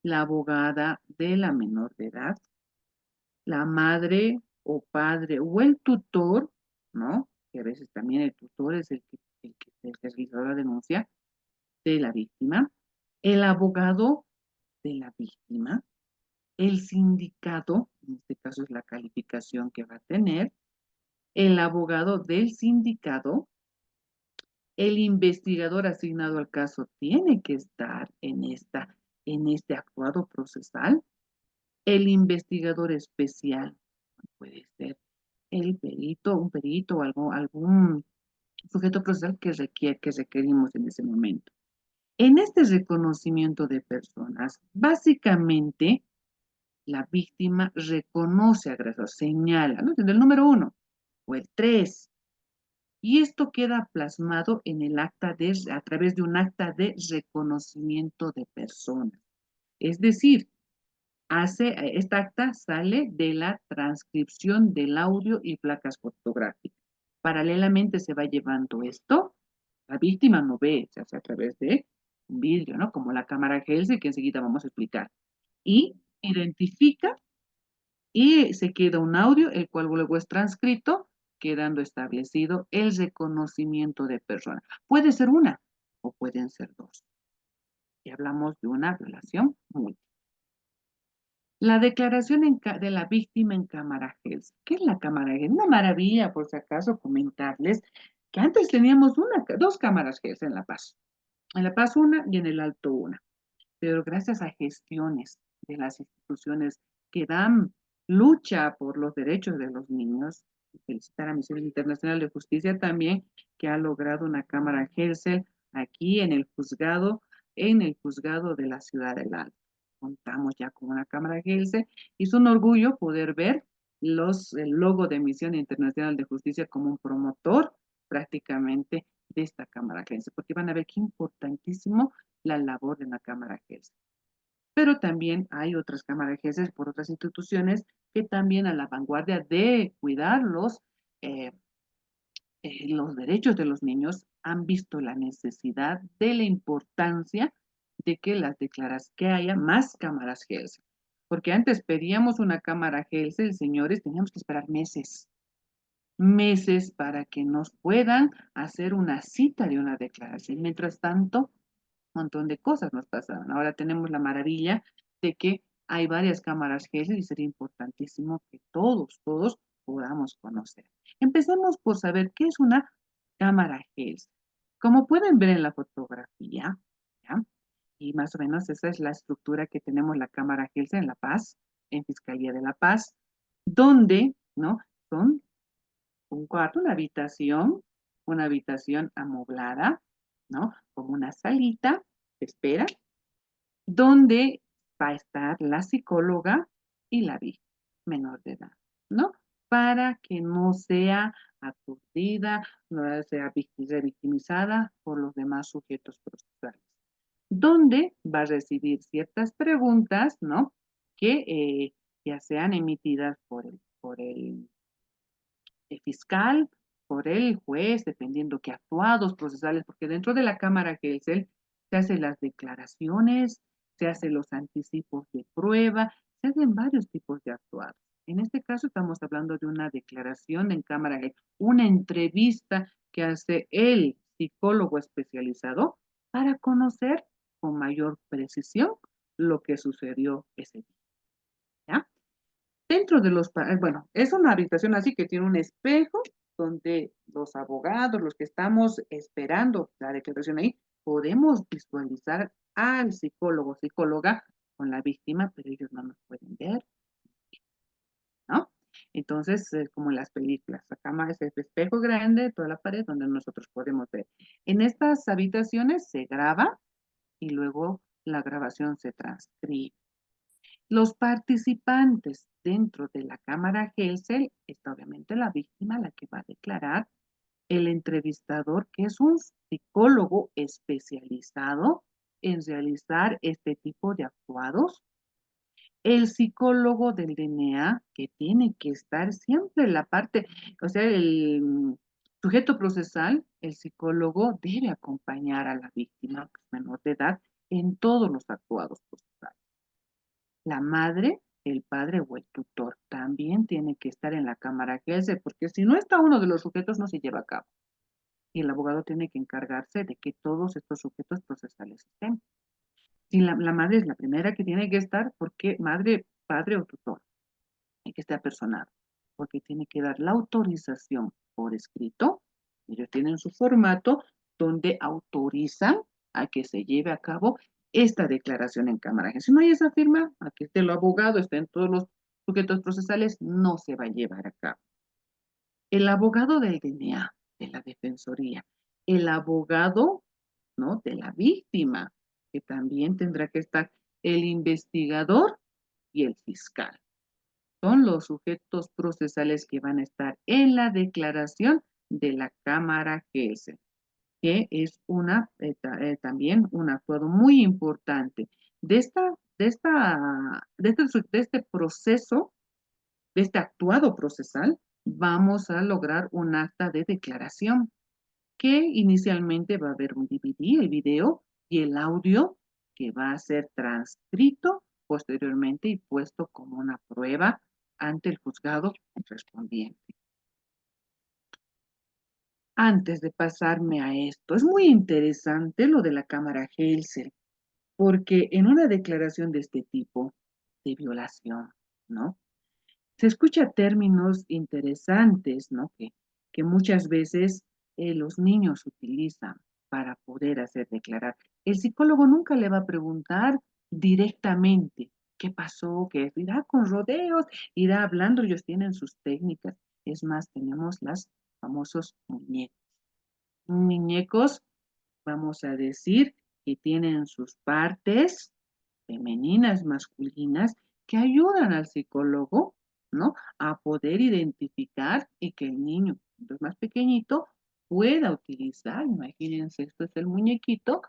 la abogada de la menor de edad, la madre o padre o el tutor, ¿no? Que a veces también el tutor es el que realiza la denuncia de la víctima, el abogado de la víctima, el sindicato, en este caso es la calificación que va a tener, el abogado del sindicato, el investigador asignado al caso tiene que estar en este actuado procesal, el investigador especial puede ser el perito, un perito o algún sujeto procesal que requerimos en ese momento. En este reconocimiento de personas, básicamente la víctima reconoce agresor, señala, ¿no?, desde el número 1 o el 3, y esto queda plasmado en el acta a través de un acta de reconocimiento de personas. Es decir, esta acta sale de la transcripción del audio y placas fotográficas. Paralelamente se va llevando esto, la víctima no ve, se hace a través de un vidrio, ¿no?, como la cámara Helse, que enseguida vamos a explicar, y identifica y se queda un audio, el cual luego es transcrito, quedando establecido el reconocimiento de persona. Puede ser una o pueden ser dos. Y hablamos de una violación múltiple. La declaración de la víctima en cámara Helse. ¿Qué es la cámara Helse? Una maravilla, por si acaso, comentarles que antes teníamos dos cámaras Helse en La Paz. En La Paz una y en el Alto una. Pero gracias a gestiones de las instituciones que dan lucha por los derechos de los niños, felicitar a Misión Internacional de Justicia también, que ha logrado una cámara Helse aquí en el juzgado de la Ciudad del Alto. Contamos ya con una cámara Helse y es un orgullo poder ver el logo de Misión Internacional de Justicia como un promotor prácticamente de esta cámara Helse, porque van a ver qué importantísimo la labor de la cámara Helse. Pero también hay otras cámaras Helse por otras instituciones que también a la vanguardia de cuidar los derechos de los niños han visto la necesidad de la importancia de que haya más cámaras Helse. Porque antes pedíamos una cámara Helse, señores, teníamos que esperar meses para que nos puedan hacer una cita de una declaración. Mientras tanto, un montón de cosas nos pasaban. Ahora tenemos la maravilla de que hay varias cámaras Helse y sería importantísimo que todos podamos conocer. Empecemos por saber qué es una cámara Helse. Como pueden ver en la fotografía, ¿ya?, y más o menos esa es la estructura que tenemos la cámara Helse en La Paz, en Fiscalía de La Paz, donde, ¿no?, son un cuarto, una habitación amoblada, ¿no?, como una salita de espera, donde va a estar la psicóloga y la víctima menor de edad, ¿no? para que no sea aturdida, no sea revictimizada por los demás sujetos procesales. Donde va a recibir ciertas preguntas, ¿no? Que ya sean emitidas por el fiscal, por el juez, dependiendo qué actuados procesales, porque dentro de la Cámara Gesell se hacen las declaraciones, se hacen los anticipos de prueba, se hacen varios tipos de actuados. En este caso estamos hablando de una declaración en Cámara Gesell, una entrevista que hace el psicólogo especializado para conocer con mayor precisión lo que sucedió ese día. ¿Ya? Dentro de bueno, es una habitación así que tiene un espejo donde los abogados, los que estamos esperando la declaración ahí, podemos visualizar al psicólogo, psicóloga con la víctima, pero ellos no nos pueden ver, ¿no? Entonces, como en las películas, sacamos ese espejo grande, toda la pared donde nosotros podemos ver. En estas habitaciones se graba y luego la grabación se transcribe. Los participantes dentro de la Cámara Gesell, está obviamente la víctima, la que va a declarar, el entrevistador, que es un psicólogo especializado en realizar este tipo de actuados, el psicólogo del DNA, que tiene que estar siempre en la parte, o sea, el sujeto procesal, el psicólogo debe acompañar a la víctima menor de edad en todos los actuados procesales. La madre, el padre o el tutor también tiene que estar en la Cámara Gesell, porque si no está uno de los sujetos no se lleva a cabo. Y el abogado tiene que encargarse de que todos estos sujetos procesales estén. Si la madre es la primera que tiene que estar, porque madre, padre o tutor, hay que estar personado, porque tiene que dar la autorización por escrito. Ellos tienen su formato donde autorizan a que se lleve a cabo esta declaración en cámara. Si no hay esa firma, a que esté el abogado, estén todos los sujetos procesales, no se va a llevar a cabo. El abogado del DNA, de la defensoría, el abogado, ¿no?, de la víctima, que también tendrá que estar el investigador y el fiscal. Son los sujetos procesales que van a estar en la declaración de la Cámara Gesell, que es también un actuado muy importante. De este proceso, de este actuado procesal, vamos a lograr un acta de declaración, que inicialmente va a haber un DVD, el video, y el audio, que va a ser transcrito posteriormente y puesto como una prueba ante el juzgado correspondiente. Antes de pasarme a esto, es muy interesante lo de la Cámara Gesell, porque en una declaración de este tipo de violación, ¿no?, se escucha términos interesantes, ¿no?, que muchas veces los niños utilizan para poder hacer declarar. El psicólogo nunca le va a preguntar directamente qué pasó, qué irá con rodeos, irá hablando, ellos tienen sus técnicas. Es más, tenemos los famosos muñecos. Muñecos, vamos a decir, que tienen sus partes femeninas, masculinas, que ayudan al psicólogo, ¿no?, a poder identificar y que el niño, cuando es más pequeñito, pueda utilizar. Imagínense, esto es el muñequito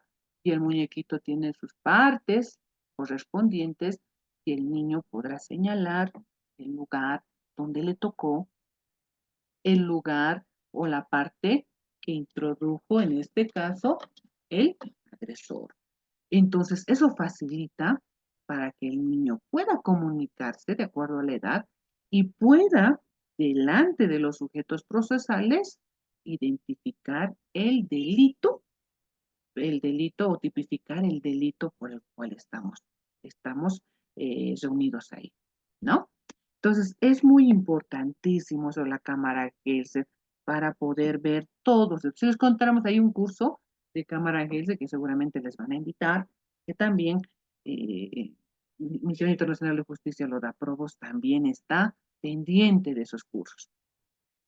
y el muñequito tiene sus partes correspondientes y el niño podrá señalar el lugar donde le tocó, el lugar o la parte que introdujo, en este caso, el agresor. Entonces, eso facilita para que el niño pueda comunicarse de acuerdo a la edad y pueda, delante de los sujetos procesales, identificar el delito o tipificar el delito por el cual estamos reunidos ahí, ¿no? Entonces, es muy importantísimo sobre la Cámara Gesell para poder ver todos. Si les contáramos, hay un curso de Cámara Gesell que seguramente les van a invitar, que también Misión Internacional de Justicia lo da Probos, también está pendiente de esos cursos.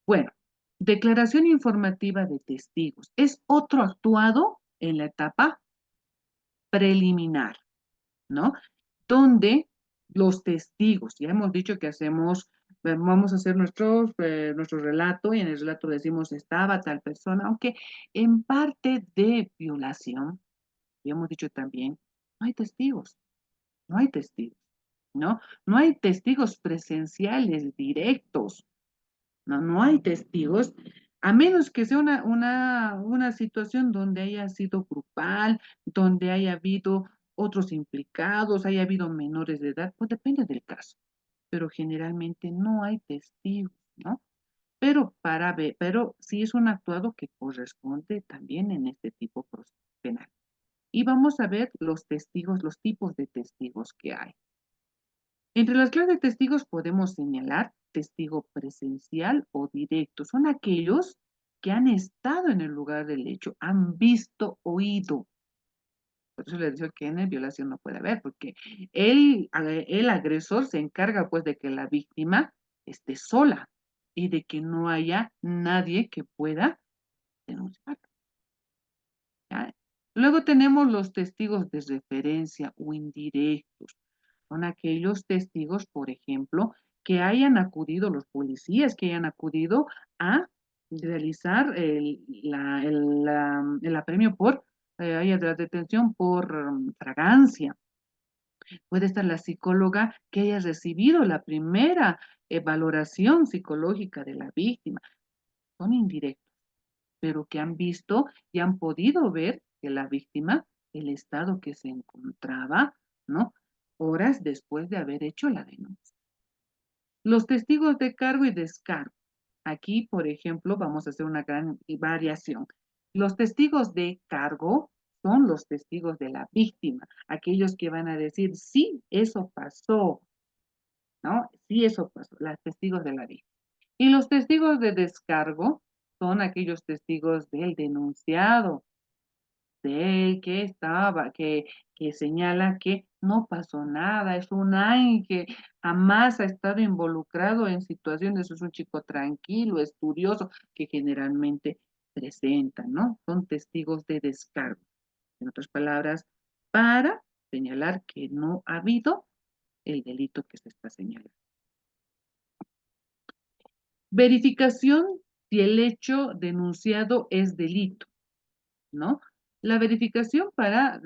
Bueno, declaración informativa de testigos. Es otro actuado en la etapa preliminar, ¿no?, donde los testigos, ya hemos dicho que hacemos vamos a hacer nuestro relato y en el relato decimos estaba tal persona, aunque en parte de violación, ya hemos dicho también, no hay testigos, no hay testigos, ¿no? No hay testigos presenciales directos, no, no hay testigos, a menos que sea una situación donde haya sido grupal, donde haya habido otros implicados, haya habido menores de edad, pues depende del caso, pero generalmente no hay testigos, ¿no? Pero sí es un actuado que corresponde también en este tipo penal. Y vamos a ver los testigos, los tipos de testigos que hay. Entre las clases de testigos podemos señalar testigo presencial o directo. Son aquellos que han estado en el lugar del hecho, han visto, oído. Por eso les digo que en violación no puede haber, porque el agresor se encarga pues de que la víctima esté sola y de que no haya nadie que pueda denunciar. ¿Ya? Luego tenemos los testigos de referencia o indirectos. Son aquellos testigos, por ejemplo, que hayan acudido, los policías que hayan acudido a realizar el apremio por la detención por fragancia. Puede estar la psicóloga que haya recibido la primera valoración psicológica de la víctima. Son indirectos, pero que han visto y han podido ver que la víctima, el estado que se encontraba, ¿no? Horas después de haber hecho la denuncia. Los testigos de cargo y descargo. Aquí, por ejemplo, vamos a hacer una gran variación. Los testigos de cargo son los testigos de la víctima, aquellos que van a decir, sí, eso pasó, ¿no? Sí, eso pasó, los testigos de la víctima. Y los testigos de descargo son aquellos testigos del denunciado, de que estaba, que señala que no pasó nada, es un alguien que jamás ha estado involucrado en situaciones, es un chico tranquilo, estudioso, que generalmente presentan, ¿no? Son testigos de descargo. En otras palabras, para señalar que no ha habido el delito que se está señalando. Verificación si el hecho denunciado es delito, ¿no? La verificación para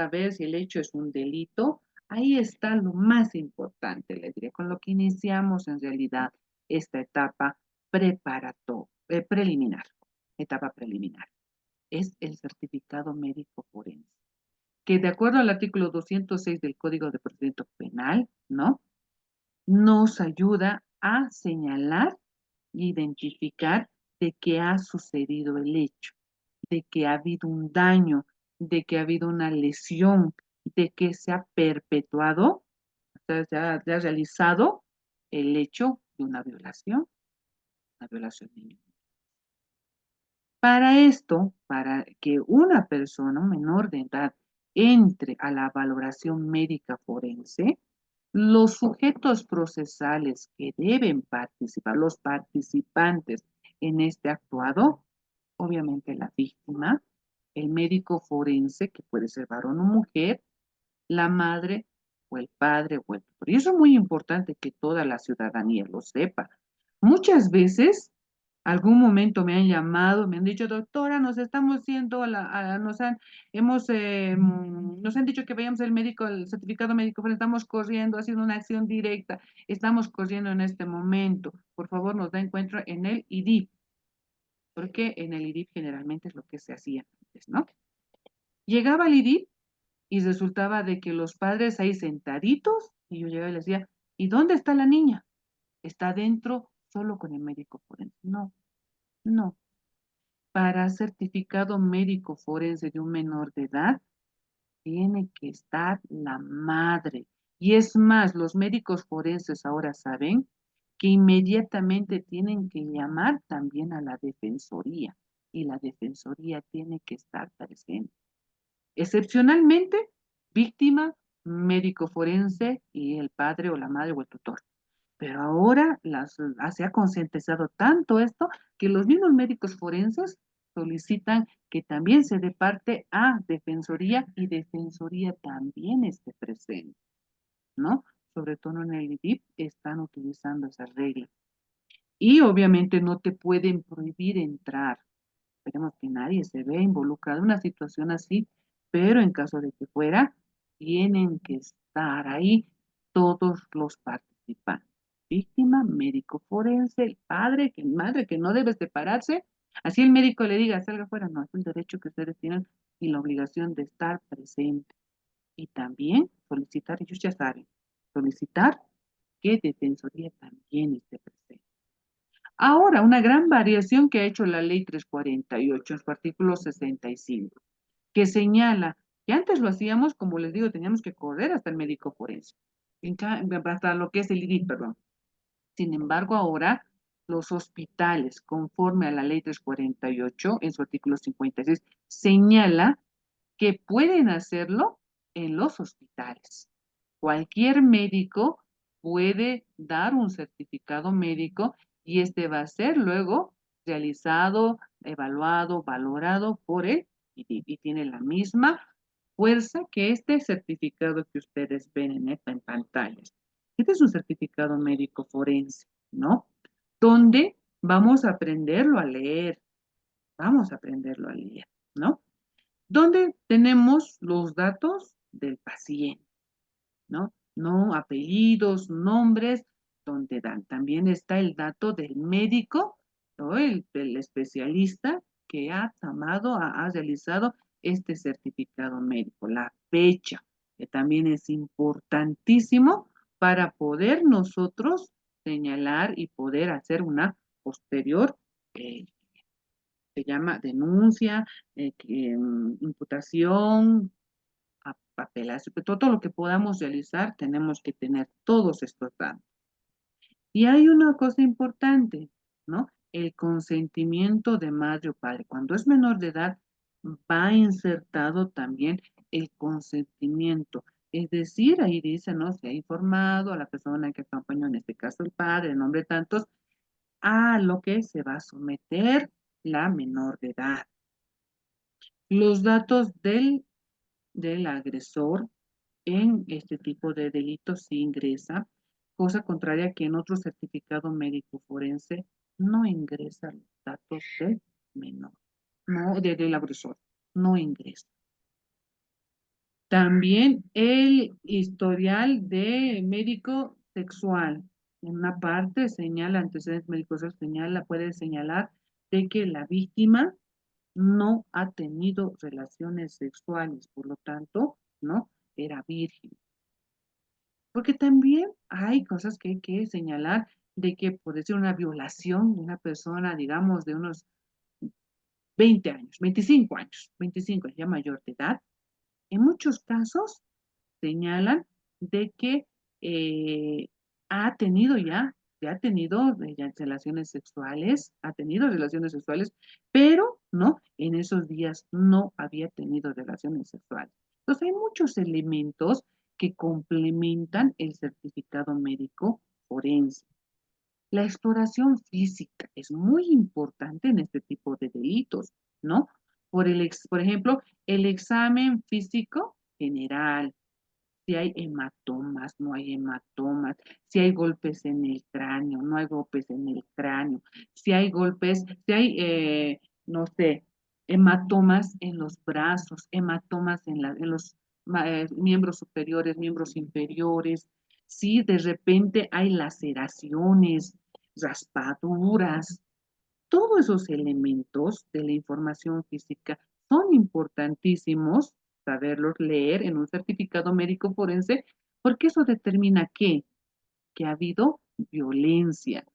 ver si el hecho es un delito, ahí está lo más importante, les diré, con lo que iniciamos en realidad esta etapa preliminar, etapa preliminar. Es el certificado médico forense, que de acuerdo al artículo 206 del Código de Procedimiento Penal, ¿no? Nos ayuda a señalar e identificar de que ha sucedido el hecho, de que ha habido un daño, de que ha habido una lesión, de que se ha perpetuado, se ha realizado el hecho de una violación de niños. Para esto, para que una persona, un menor de edad, entre a la valoración médica forense, los sujetos procesales que deben participar, los participantes en este actuado, obviamente la víctima, el médico forense, que puede ser varón o mujer, la madre o el padre o el tutor. Y eso es muy importante que toda la ciudadanía lo sepa. Muchas veces, algún momento me han llamado, me han dicho, doctora, nos estamos yendo nos han dicho que vayamos al médico, el certificado médico, pero estamos corriendo, ha sido una acción directa, estamos corriendo en este momento. Por favor, nos da encuentro en el IDIP, porque en el IDIP generalmente es lo que se hacía antes, ¿no? Llegaba al IDIP y resultaba de que los padres ahí sentaditos, y yo llegaba y les decía, ¿y dónde está la niña? Está dentro solo con el médico forense. No, no. Para certificado médico forense de un menor de edad, tiene que estar la madre. Y es más, los médicos forenses ahora saben que inmediatamente tienen que llamar también a la defensoría y la defensoría tiene que estar presente. Excepcionalmente, víctima, médico forense y el padre o la madre o el tutor. Pero ahora se ha concientizado tanto esto que los mismos médicos forenses solicitan que también se dé parte a Defensoría y Defensoría también esté presente, ¿no? sobre todo en el IDIP, están utilizando esa regla. Y obviamente no te pueden prohibir entrar. Esperemos que nadie se vea involucrado en una situación así, pero en caso de que fuera, tienen que estar ahí todos los participantes. Víctima, médico forense, el padre, que madre, que no debe separarse. Así el médico le diga, salga fuera, no, es un derecho que ustedes tienen y la obligación de estar presente. Y también solicitar, ellos ya saben, solicitar que Defensoría también esté presente. Ahora, una gran variación que ha hecho la Ley 348 en su artículo 65, que señala que antes lo hacíamos, como les digo, teníamos que correr hasta el médico forense, hasta lo que es el IDI, perdón. Sin embargo, ahora los hospitales, conforme a la Ley 348, en su artículo 56, señala que pueden hacerlo en los hospitales. Cualquier médico puede dar un certificado médico y este va a ser luego realizado, evaluado, valorado por él y tiene la misma fuerza que este certificado que ustedes ven en pantallas. Este es un certificado médico forense, ¿no? Donde vamos a aprenderlo a leer, ¿no? Donde tenemos los datos del paciente, ¿no? No apellidos, nombres, donde dan. También está el dato del médico, ¿no? El especialista que ha ha realizado este certificado médico, la fecha, que también es importantísimo para poder nosotros señalar y poder hacer una posterior se llama denuncia, imputación, apelación, todo lo que podamos realizar, tenemos que tener todos estos datos. Y hay una cosa importante, ¿no? El consentimiento de madre o padre. Cuando es menor de edad, va insertado también el consentimiento. Es decir, ahí dice, ¿no? Se ha informado a la persona que acompañó, en este caso el padre, en nombre de tantos, a lo que se va a someter la menor de edad. Los datos del agresor en este tipo de delitos sí ingresa, cosa contraria que en otro certificado médico forense no ingresa los datos del menor, no del agresor, no ingresa. También el historial de médico sexual. En una parte señala, antecedentes médicos señala, puede señalar de que la víctima no ha tenido relaciones sexuales, por lo tanto, ¿no? Era virgen. Porque también hay cosas que hay que señalar de que puede ser una violación de una persona, digamos, de unos 20 años, 25 años, ya mayor de edad. En muchos casos señalan de que ha tenido ya ha tenido ya ha tenido relaciones sexuales, pero no, en esos días no había tenido relaciones sexuales. Entonces hay muchos elementos que complementan el certificado médico forense. La exploración física es muy importante en este tipo de delitos, ¿no? Por ejemplo, el examen físico general, si hay hematomas, no hay hematomas, si hay golpes en el cráneo, no hay golpes en el cráneo, si hay golpes, si hay, no sé, hematomas en los brazos, hematomas en los miembros superiores, miembros inferiores, si de repente hay laceraciones, raspaduras, todos esos elementos de la información física son importantísimos saberlos leer en un certificado médico forense, porque eso determina que ha habido violencia.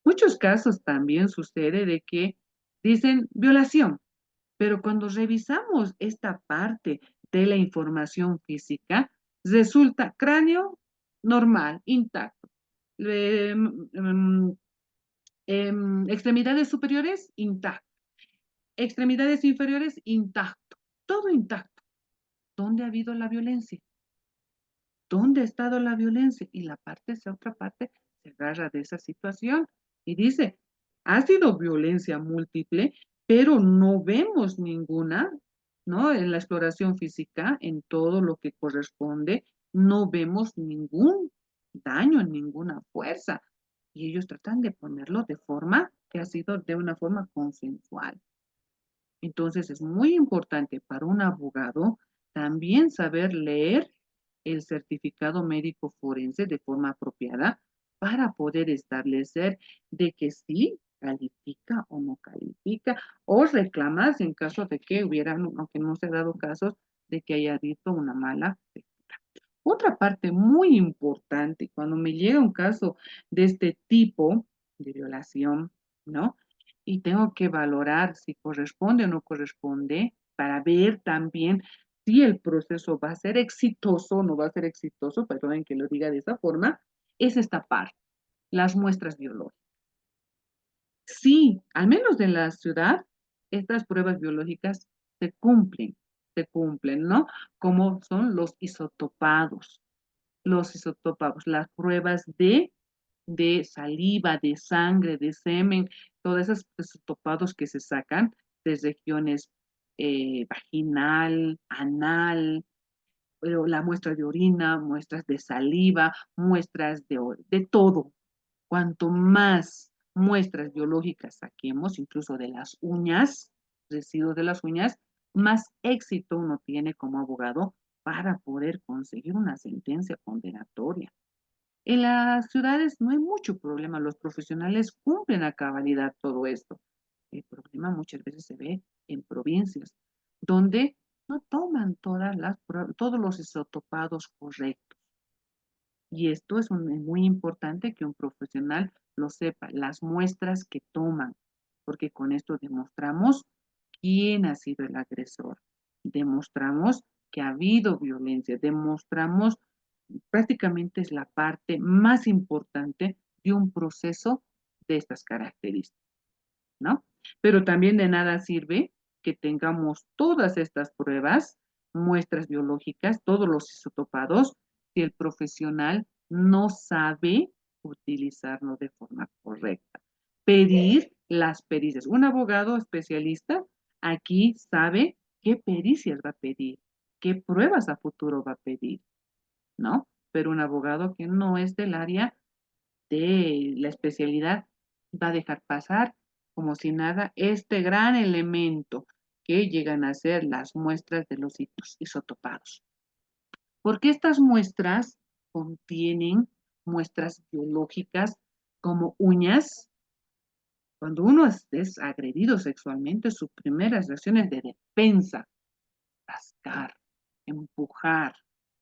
Muchos casos también sucede de que dicen violación, pero cuando revisamos esta parte de la información física, resulta cráneo normal, intacto. Extremidades superiores, intacto. Extremidades inferiores, intacto. Todo intacto. ¿Dónde ha habido la violencia? ¿Dónde ha estado la violencia? Y esa otra parte se agarra de esa situación y dice, ha sido violencia múltiple, pero no vemos ninguna, ¿no? En la exploración física, en todo lo que corresponde, no vemos ningún daño, ninguna fuerza. Y ellos tratan de ponerlo de forma que ha sido de una forma consensual. Entonces es muy importante para un abogado también saber leer el certificado médico forense de forma apropiada para poder establecer de que sí califica o no califica, o reclamar en caso de que hubiera, aunque no se ha dado casos, de que haya habido una mala lectura. Otra parte muy importante cuando me llega un caso de este tipo de violación, ¿no? Y tengo que valorar si corresponde o no corresponde para ver también si el proceso va a ser exitoso o no va a ser exitoso, perdonen que lo diga de esa forma, es esta parte, las muestras biológicas. Sí, al menos en la ciudad, estas pruebas biológicas se cumplen, ¿no? Como son los isotopados, las pruebas de saliva, de sangre, de semen, todos esos isotopados que se sacan de regiones vaginal, anal, la muestra de orina, muestras de saliva, muestras de todo. Cuanto más muestras biológicas saquemos, incluso de las uñas, residuos de las uñas, más éxito uno tiene como abogado para poder conseguir una sentencia condenatoria. En las ciudades no hay mucho problema, los profesionales cumplen a cabalidad todo esto. El problema muchas veces se ve en provincias, donde no toman todos los isotopados correctos. Y esto es muy importante que un profesional lo sepa, las muestras que toman, porque con esto demostramos quién ha sido el agresor, demostramos que ha habido violencia, demostramos prácticamente es la parte más importante de un proceso de estas características, ¿no? Pero también de nada sirve que tengamos todas estas pruebas, muestras biológicas, todos los isotopados, si el profesional no sabe utilizarlo de forma correcta. Pedir las pericias. Un abogado especialista aquí sabe qué pericias va a pedir, qué pruebas a futuro va a pedir, ¿no? Pero un abogado que no es del área de la especialidad va a dejar pasar como si nada este gran elemento que llegan a ser las muestras de los isotopados. Porque estas muestras contienen muestras biológicas como uñas. Cuando uno es agredido sexualmente, sus primeras reacciones de defensa, rascar, empujar.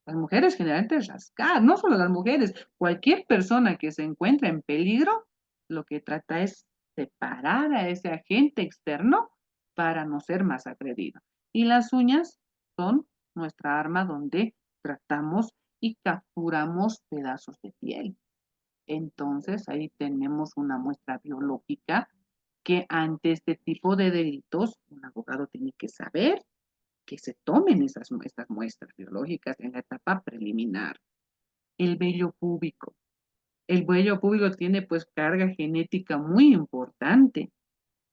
Las mujeres generalmente rascar, no solo las mujeres, cualquier persona que se encuentra en peligro, lo que trata es separar a ese agente externo para no ser más agredido. Y las uñas son nuestra arma donde tratamos y capturamos pedazos de piel. Entonces ahí tenemos una muestra biológica que ante este tipo de delitos un abogado tiene que saber que se tomen estas muestras biológicas en la etapa preliminar. El vello púbico. El vello púbico tiene pues carga genética muy importante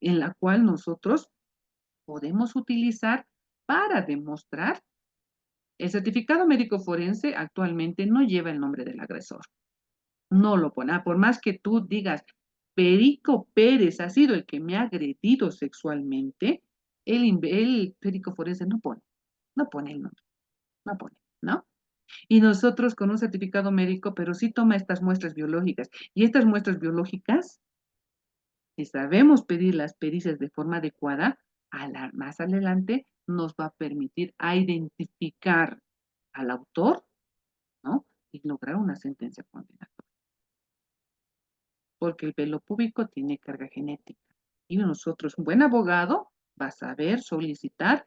en la cual nosotros podemos utilizar para demostrar. El certificado médico forense actualmente no lleva el nombre del agresor. No lo pone. Por más que tú digas, Perico Pérez ha sido el que me ha agredido sexualmente, el Perico forense no pone el nombre, no pone, ¿no? Y nosotros con un certificado médico, pero sí toma estas muestras biológicas. Y estas muestras biológicas, si sabemos pedir las pericias de forma adecuada, más adelante nos va a permitir a identificar al autor, ¿no? Y lograr una sentencia condenatoria. Porque el velo púbico tiene carga genética. Y nosotros, un buen abogado, va a saber solicitar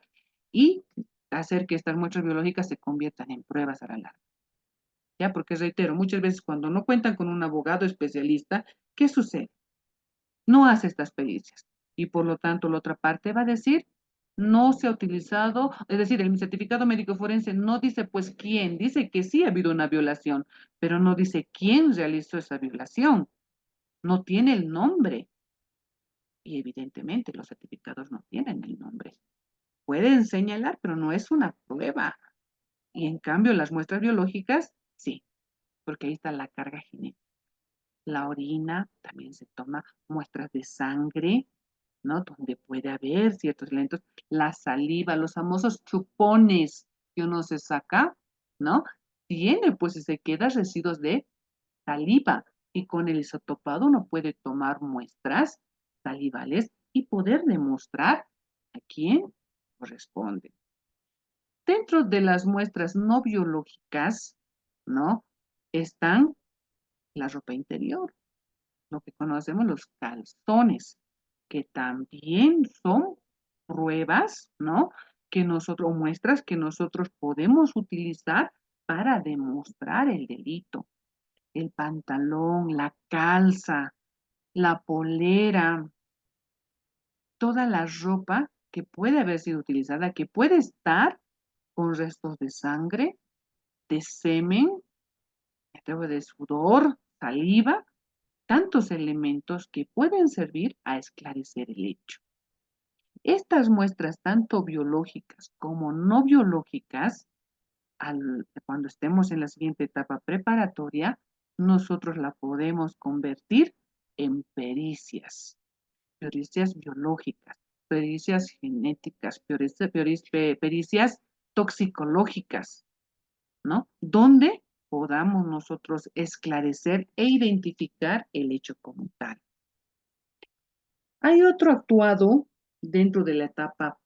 y hacer que estas muestras biológicas se conviertan en pruebas a la larga. ¿Ya? Porque reitero, muchas veces cuando no cuentan con un abogado especialista, ¿qué sucede? No hace estas pericias y por lo tanto la otra parte va a decir, no se ha utilizado, es decir, el certificado médico forense no dice pues quién, dice que sí ha habido una violación, pero no dice quién realizó esa violación, no tiene el nombre y evidentemente los certificados no tienen el nombre. Pueden señalar, pero no es una prueba. Y en cambio las muestras biológicas, sí, porque ahí está la carga genética. La orina, también se toma muestras de sangre, ¿no? Donde puede haber ciertos elementos. La saliva, los famosos chupones que uno se saca, ¿no? Tiene, pues, si se queda residuos de saliva. Y con el isotopado uno puede tomar muestras salivales y poder demostrar a quién corresponde. Dentro de las muestras no biológicas, ¿no? Están la ropa interior, lo que conocemos los calzones, que también son pruebas, ¿no? Que nosotros, o muestras que nosotros podemos utilizar para demostrar el delito. El pantalón, la calza, la polera, toda la ropa que puede haber sido utilizada, que puede estar con restos de sangre, de semen, de sudor, saliva, tantos elementos que pueden servir a esclarecer el hecho. Estas muestras, tanto biológicas como no biológicas, cuando estemos en la siguiente etapa preparatoria, nosotros la podemos convertir en pericias, pericias biológicas, pericias genéticas, pericias toxicológicas, ¿no? Donde podamos nosotros esclarecer e identificar el hecho como tal. Hay otro actuado dentro de la etapa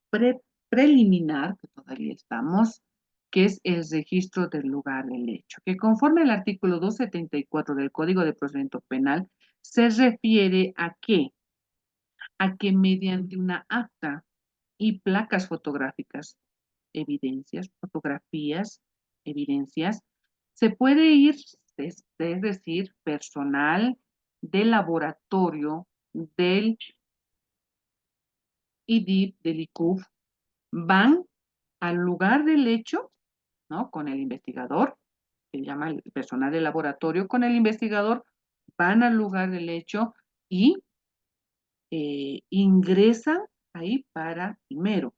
preliminar, que todavía estamos, que es el registro del lugar del hecho, que conforme al artículo 274 del Código de Procedimiento Penal, se refiere a qué? A que mediante una acta y placas fotográficas, evidencias, fotografías, evidencias, se puede ir, es decir, personal del laboratorio del IDIP, del ICUF, van al lugar del hecho, ¿no? Con el investigador, se llama el personal del laboratorio, con el investigador, van al lugar del hecho y ingresan ahí para, primero,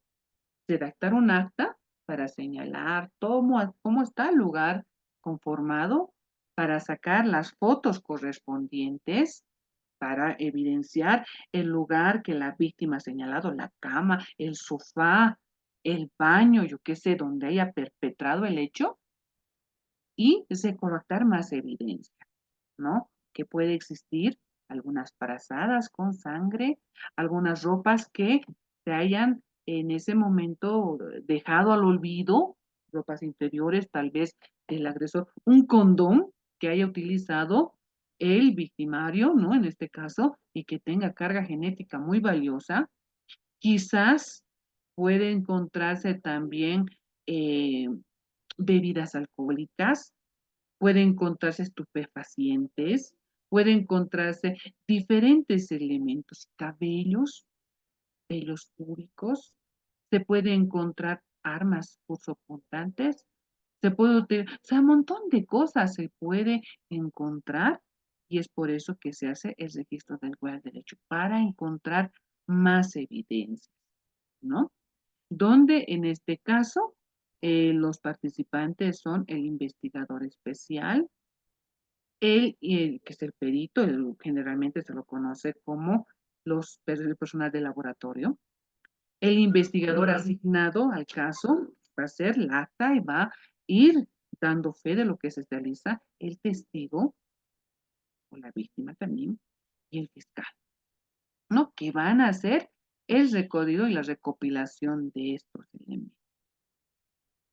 redactar un acta para señalar cómo está el lugar conformado, para sacar las fotos correspondientes, para evidenciar el lugar que la víctima ha señalado, la cama, el sofá, el baño, yo qué sé, donde haya perpetrado el hecho, y recolectar más evidencia, ¿no? Que puede existir algunas brazadas con sangre, algunas ropas que se hayan en ese momento dejado al olvido, ropas interiores tal vez del agresor, un condón que haya utilizado el victimario, ¿no? En este caso, y que tenga carga genética muy valiosa. Quizás puede encontrarse también eh, bebidas alcohólicas, puede encontrarse estupefacientes, puede encontrarse diferentes elementos, cabellos, pelos públicos, se puede encontrar armas punzopunzantes, se puede utilizar, o sea, un montón de cosas se puede encontrar y es por eso que se hace el registro del lugar del hecho, para encontrar más evidencias, ¿no? Donde en este caso los participantes son el investigador especial, que es el perito, generalmente se lo conoce como el personal de laboratorio, el investigador asignado al caso va a hacer la acta y va a ir dando fe de lo que se realiza, el testigo o la víctima también y el fiscal, ¿no? Que van a hacer el recorrido y la recopilación de estos elementos.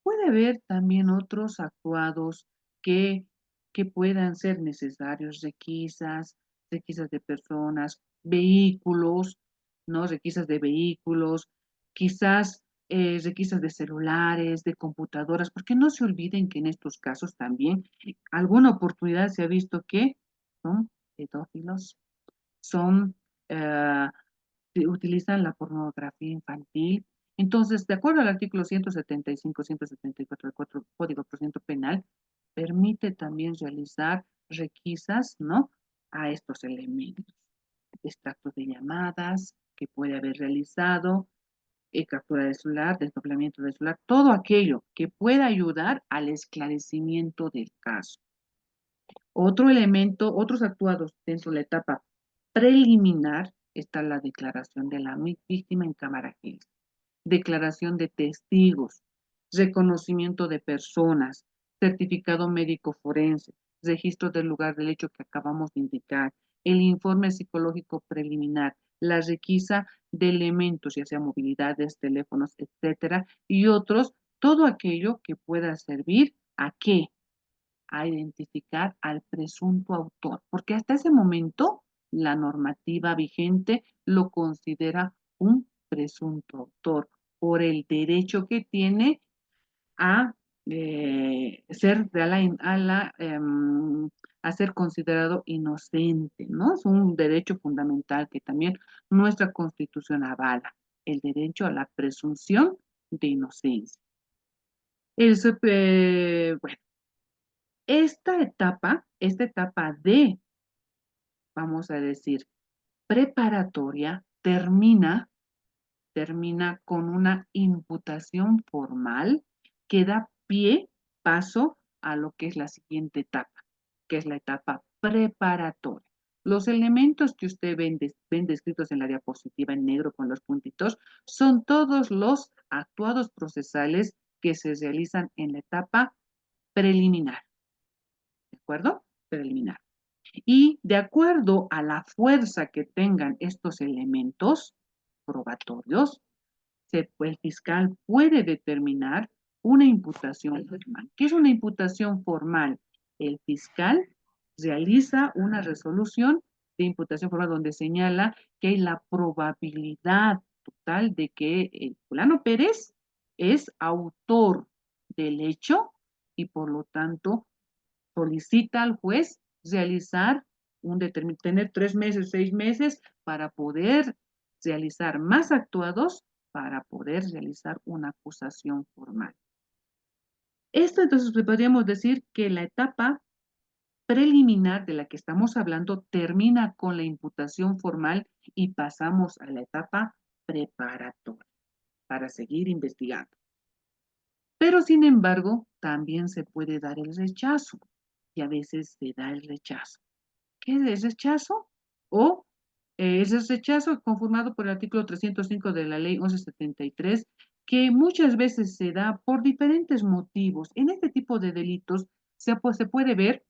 Puede haber también otros actuados que, que puedan ser necesarios, requisas de personas, vehículos, ¿no? Requisas de vehículos, quizás requisas de celulares, de computadoras, porque no se olviden que en estos casos también alguna oportunidad se ha visto que son pedófilos, son eh, utilizan la pornografía infantil. Entonces, de acuerdo al artículo 175, 174 del Código de Procedimiento Penal, permite también realizar requisas, ¿no? A estos elementos. Extractos de llamadas que puede haber realizado, captura de celular, desdoblamiento del celular, todo aquello que pueda ayudar al esclarecimiento del caso. Otro elemento, otros actuados dentro de la etapa preliminar está la declaración de la víctima en cámara Gil, declaración de testigos, reconocimiento de personas, certificado médico forense, registro del lugar del hecho que acabamos de indicar, el informe psicológico preliminar, la requisa de elementos, ya sea movilidades, teléfonos, etcétera, y otros, todo aquello que pueda servir a qué, a identificar al presunto autor, porque hasta ese momento la normativa vigente lo considera un presunto autor por el derecho que tiene a ser a ser considerado inocente, ¿no? Es un derecho fundamental que también nuestra Constitución avala, el derecho a la presunción de inocencia. Bueno, esta etapa de, vamos a decir, preparatoria, termina con una imputación formal que da paso a lo que es la siguiente etapa, que es la etapa preparatoria. Los elementos que usted ven descritos en la diapositiva en negro con los puntitos son todos los actuados procesales que se realizan en la etapa preliminar. ¿De acuerdo? Preliminar. Y de acuerdo a la fuerza que tengan estos elementos probatorios, el fiscal puede determinar una imputación formal. ¿Qué es una imputación formal? El fiscal realiza una resolución de imputación formal donde señala que hay la probabilidad total de que el fulano Pérez es autor del hecho y por lo tanto solicita al juez realizar tener 3 meses, 6 meses para poder realizar más actuados para poder realizar una acusación formal. Esto entonces podríamos decir que la etapa preliminar de la que estamos hablando termina con la imputación formal y pasamos a la etapa preparatoria para seguir investigando. Pero sin embargo, también se puede dar el rechazo y a veces se da el rechazo. ¿Qué es el rechazo? O es el rechazo conformado por el artículo 305 de la ley 1173, que muchas veces se da por diferentes motivos. En este tipo de delitos se puede ver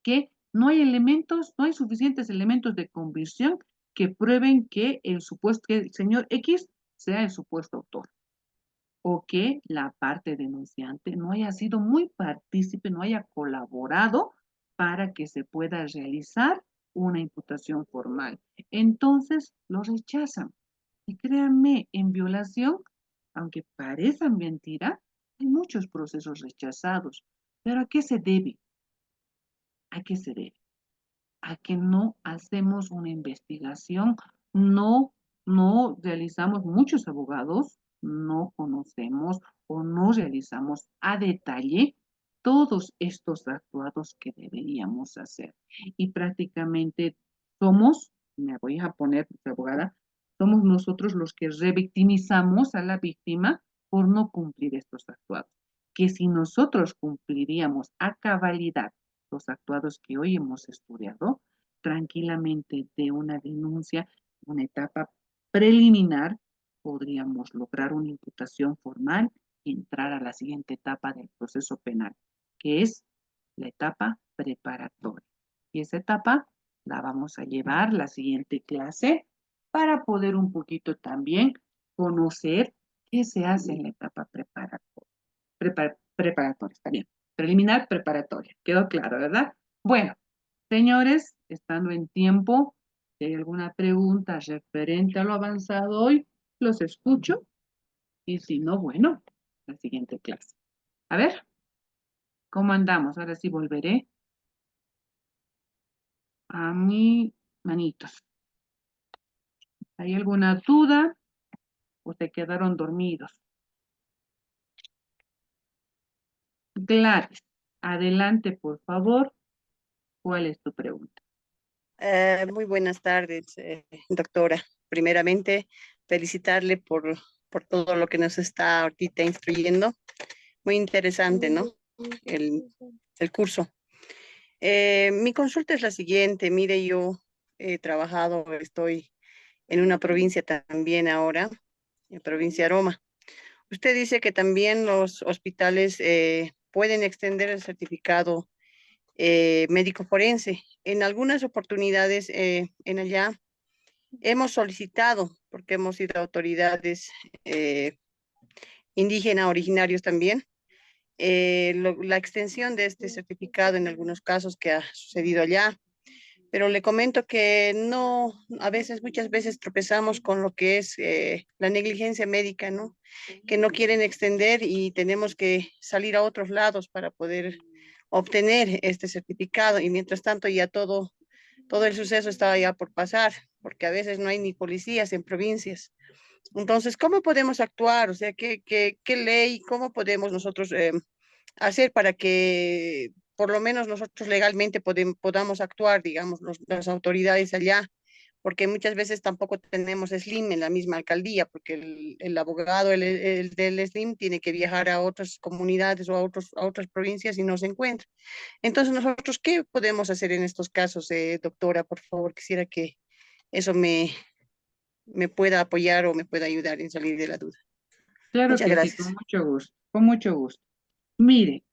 que no hay elementos, no hay suficientes elementos de convicción que prueben que que el señor X sea el supuesto autor o que la parte denunciante no haya sido muy partícipe, no haya colaborado para que se pueda realizar una imputación formal. Entonces lo rechazan. Y créanme, en violación, aunque parezca mentira, hay muchos procesos rechazados. ¿Pero a qué se debe? ¿A qué se debe? A que no hacemos una investigación, no realizamos, muchos abogados no conocemos o no realizamos a detalle todos estos actuados que deberíamos hacer. Y prácticamente me voy a poner abogada, somos nosotros los que revictimizamos a la víctima por no cumplir estos actuados. Que si nosotros cumpliríamos a cabalidad los actuados que hoy hemos estudiado, tranquilamente de una denuncia, una etapa preliminar, podríamos lograr una imputación formal y entrar a la siguiente etapa del proceso penal, que es la etapa preparatoria. Y esa etapa la vamos a llevar la siguiente clase para poder un poquito también conocer qué se hace en la etapa preparatoria. Preparatoria, está bien. Preliminar, preparatoria. Quedó claro, ¿verdad? Bueno, señores, estando en tiempo, si hay alguna pregunta referente a lo avanzado hoy, los escucho. Y si no, bueno, la siguiente clase. A ver, ¿cómo andamos? Ahora sí volveré a mi manitos. ¿Hay alguna duda o se quedaron dormidos? Gladys, adelante, por favor. ¿Cuál es tu pregunta? Muy buenas tardes, doctora. Primeramente, felicitarle por todo lo que nos está ahorita instruyendo. Muy interesante, ¿no? El curso. Mi consulta es la siguiente. Mire, yo he trabajado, estoy en una provincia también ahora, en provincia de Aroma. Usted dice que también los hospitales pueden extender el certificado médico forense. En algunas oportunidades en allá hemos solicitado, porque hemos sido autoridades indígenas originarios también, la extensión de este certificado en algunos casos que ha sucedido allá. Pero le comento que no, a veces, muchas veces tropezamos con lo que es la negligencia médica, ¿no? Que no quieren extender y tenemos que salir a otros lados para poder obtener este certificado. Y mientras tanto ya todo el suceso estaba ya por pasar, porque a veces no hay ni policías en provincias. Entonces, ¿cómo podemos actuar? O sea, ¿qué ley, cómo podemos nosotros hacer para que por lo menos nosotros legalmente podamos actuar, digamos, las autoridades allá? Porque muchas veces tampoco tenemos SLIM en la misma alcaldía, porque el abogado, el del SLIM, tiene que viajar a otras comunidades o a otras provincias y no se encuentra. Entonces, nosotros, ¿qué podemos hacer en estos casos, doctora? Por favor, quisiera que eso me pueda apoyar o me pueda ayudar en salir de la duda. Claro Muchas que sí, gracias. con mucho gusto. Mire,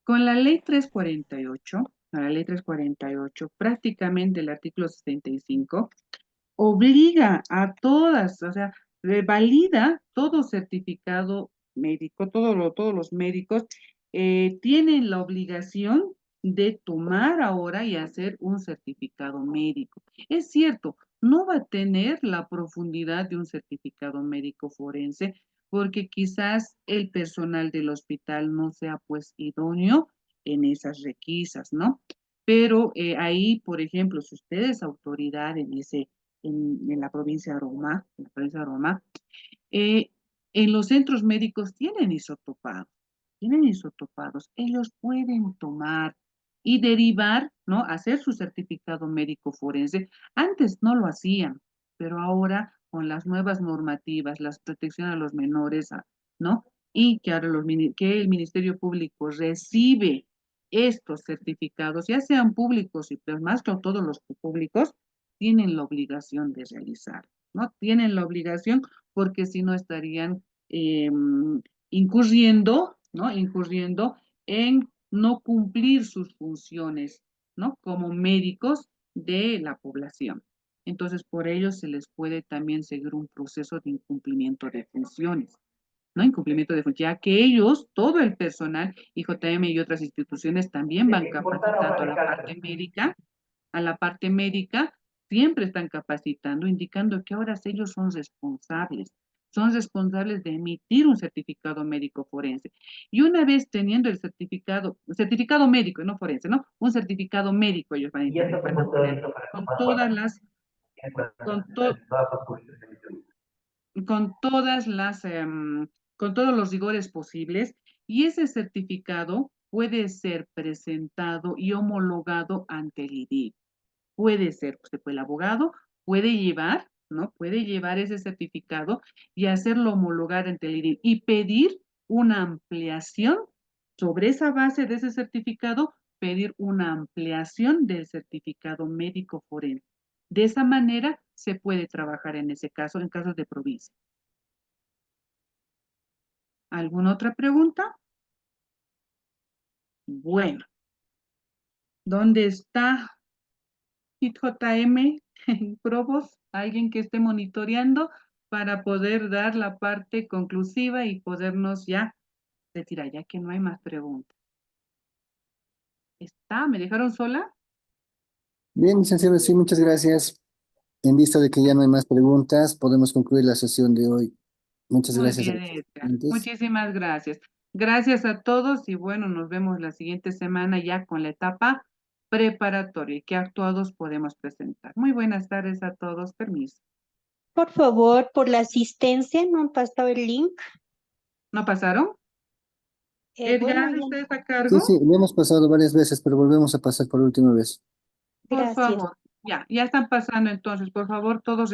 con la ley 348, la ley 348, prácticamente el artículo 65 obliga a todas, o sea, valida todo certificado médico, todos los médicos tienen la obligación de tomar ahora y hacer un certificado médico. Es cierto, no va a tener la profundidad de un certificado médico forense porque quizás el personal del hospital no sea pues idóneo en esas requisas, ¿no? Pero ahí, por ejemplo, si usted es autoridad en la provincia de Roma, en los centros médicos tienen isotopados, ellos pueden tomar y derivar, ¿no? Hacer su certificado médico forense. Antes no lo hacían, pero ahora con las nuevas normativas, las protecciones a los menores, ¿no? Y que ahora que el Ministerio Público recibe estos certificados, ya sean públicos y pues más que todos los públicos, tienen la obligación de realizar, ¿no? Tienen la obligación porque si no estarían incurriendo, ¿no? Incurriendo en no cumplir sus funciones, ¿no? Como médicos de la población. Entonces, por ello se les puede también seguir un proceso de incumplimiento de funciones, ¿no? Incumplimiento de funciones, ya que ellos, todo el personal, IJM y otras instituciones también van capacitando a la parte médica, siempre están capacitando, indicando que ahora ellos son responsables de emitir un certificado médico forense. Y una vez teniendo el certificado médico, no forense, ¿no? Un certificado médico ellos van a tener con todas las, con, to, con todas las, con todos los rigores posibles, y ese certificado puede ser presentado y homologado ante el IDIB. Puede ser, usted el abogado puede llevar, ¿no? Puede llevar ese certificado y hacerlo homologar ante el IDIB y pedir una ampliación sobre esa base de ese certificado, pedir una ampliación del certificado médico forense. De esa manera se puede trabajar en ese caso, en casos de provincia. ¿Alguna otra pregunta? Bueno, ¿dónde está JM Probos? Alguien que esté monitoreando para poder dar la parte conclusiva y podernos ya retirar, ya que no hay más preguntas. ¿Está? ¿Me dejaron sola? Bien, licenciado, sí, muchas gracias. En vista de que ya no hay más preguntas, podemos concluir la sesión de hoy. Muchas Muy gracias a bien, los Edgar. participantes. Muchísimas gracias. Gracias a todos y bueno, nos vemos la siguiente semana ya con la etapa preparatoria. ¿Qué actuados podemos presentar? Muy buenas tardes a todos. Permiso. Por favor, por la asistencia, no han pasado el link. ¿No pasaron? Bueno, Edgar, ya, ¿estás a Sí, cargo? sí, lo hemos pasado varias veces, pero volvemos a pasar por última vez. Por gracias. favor. Ya están pasando entonces. Por favor, todos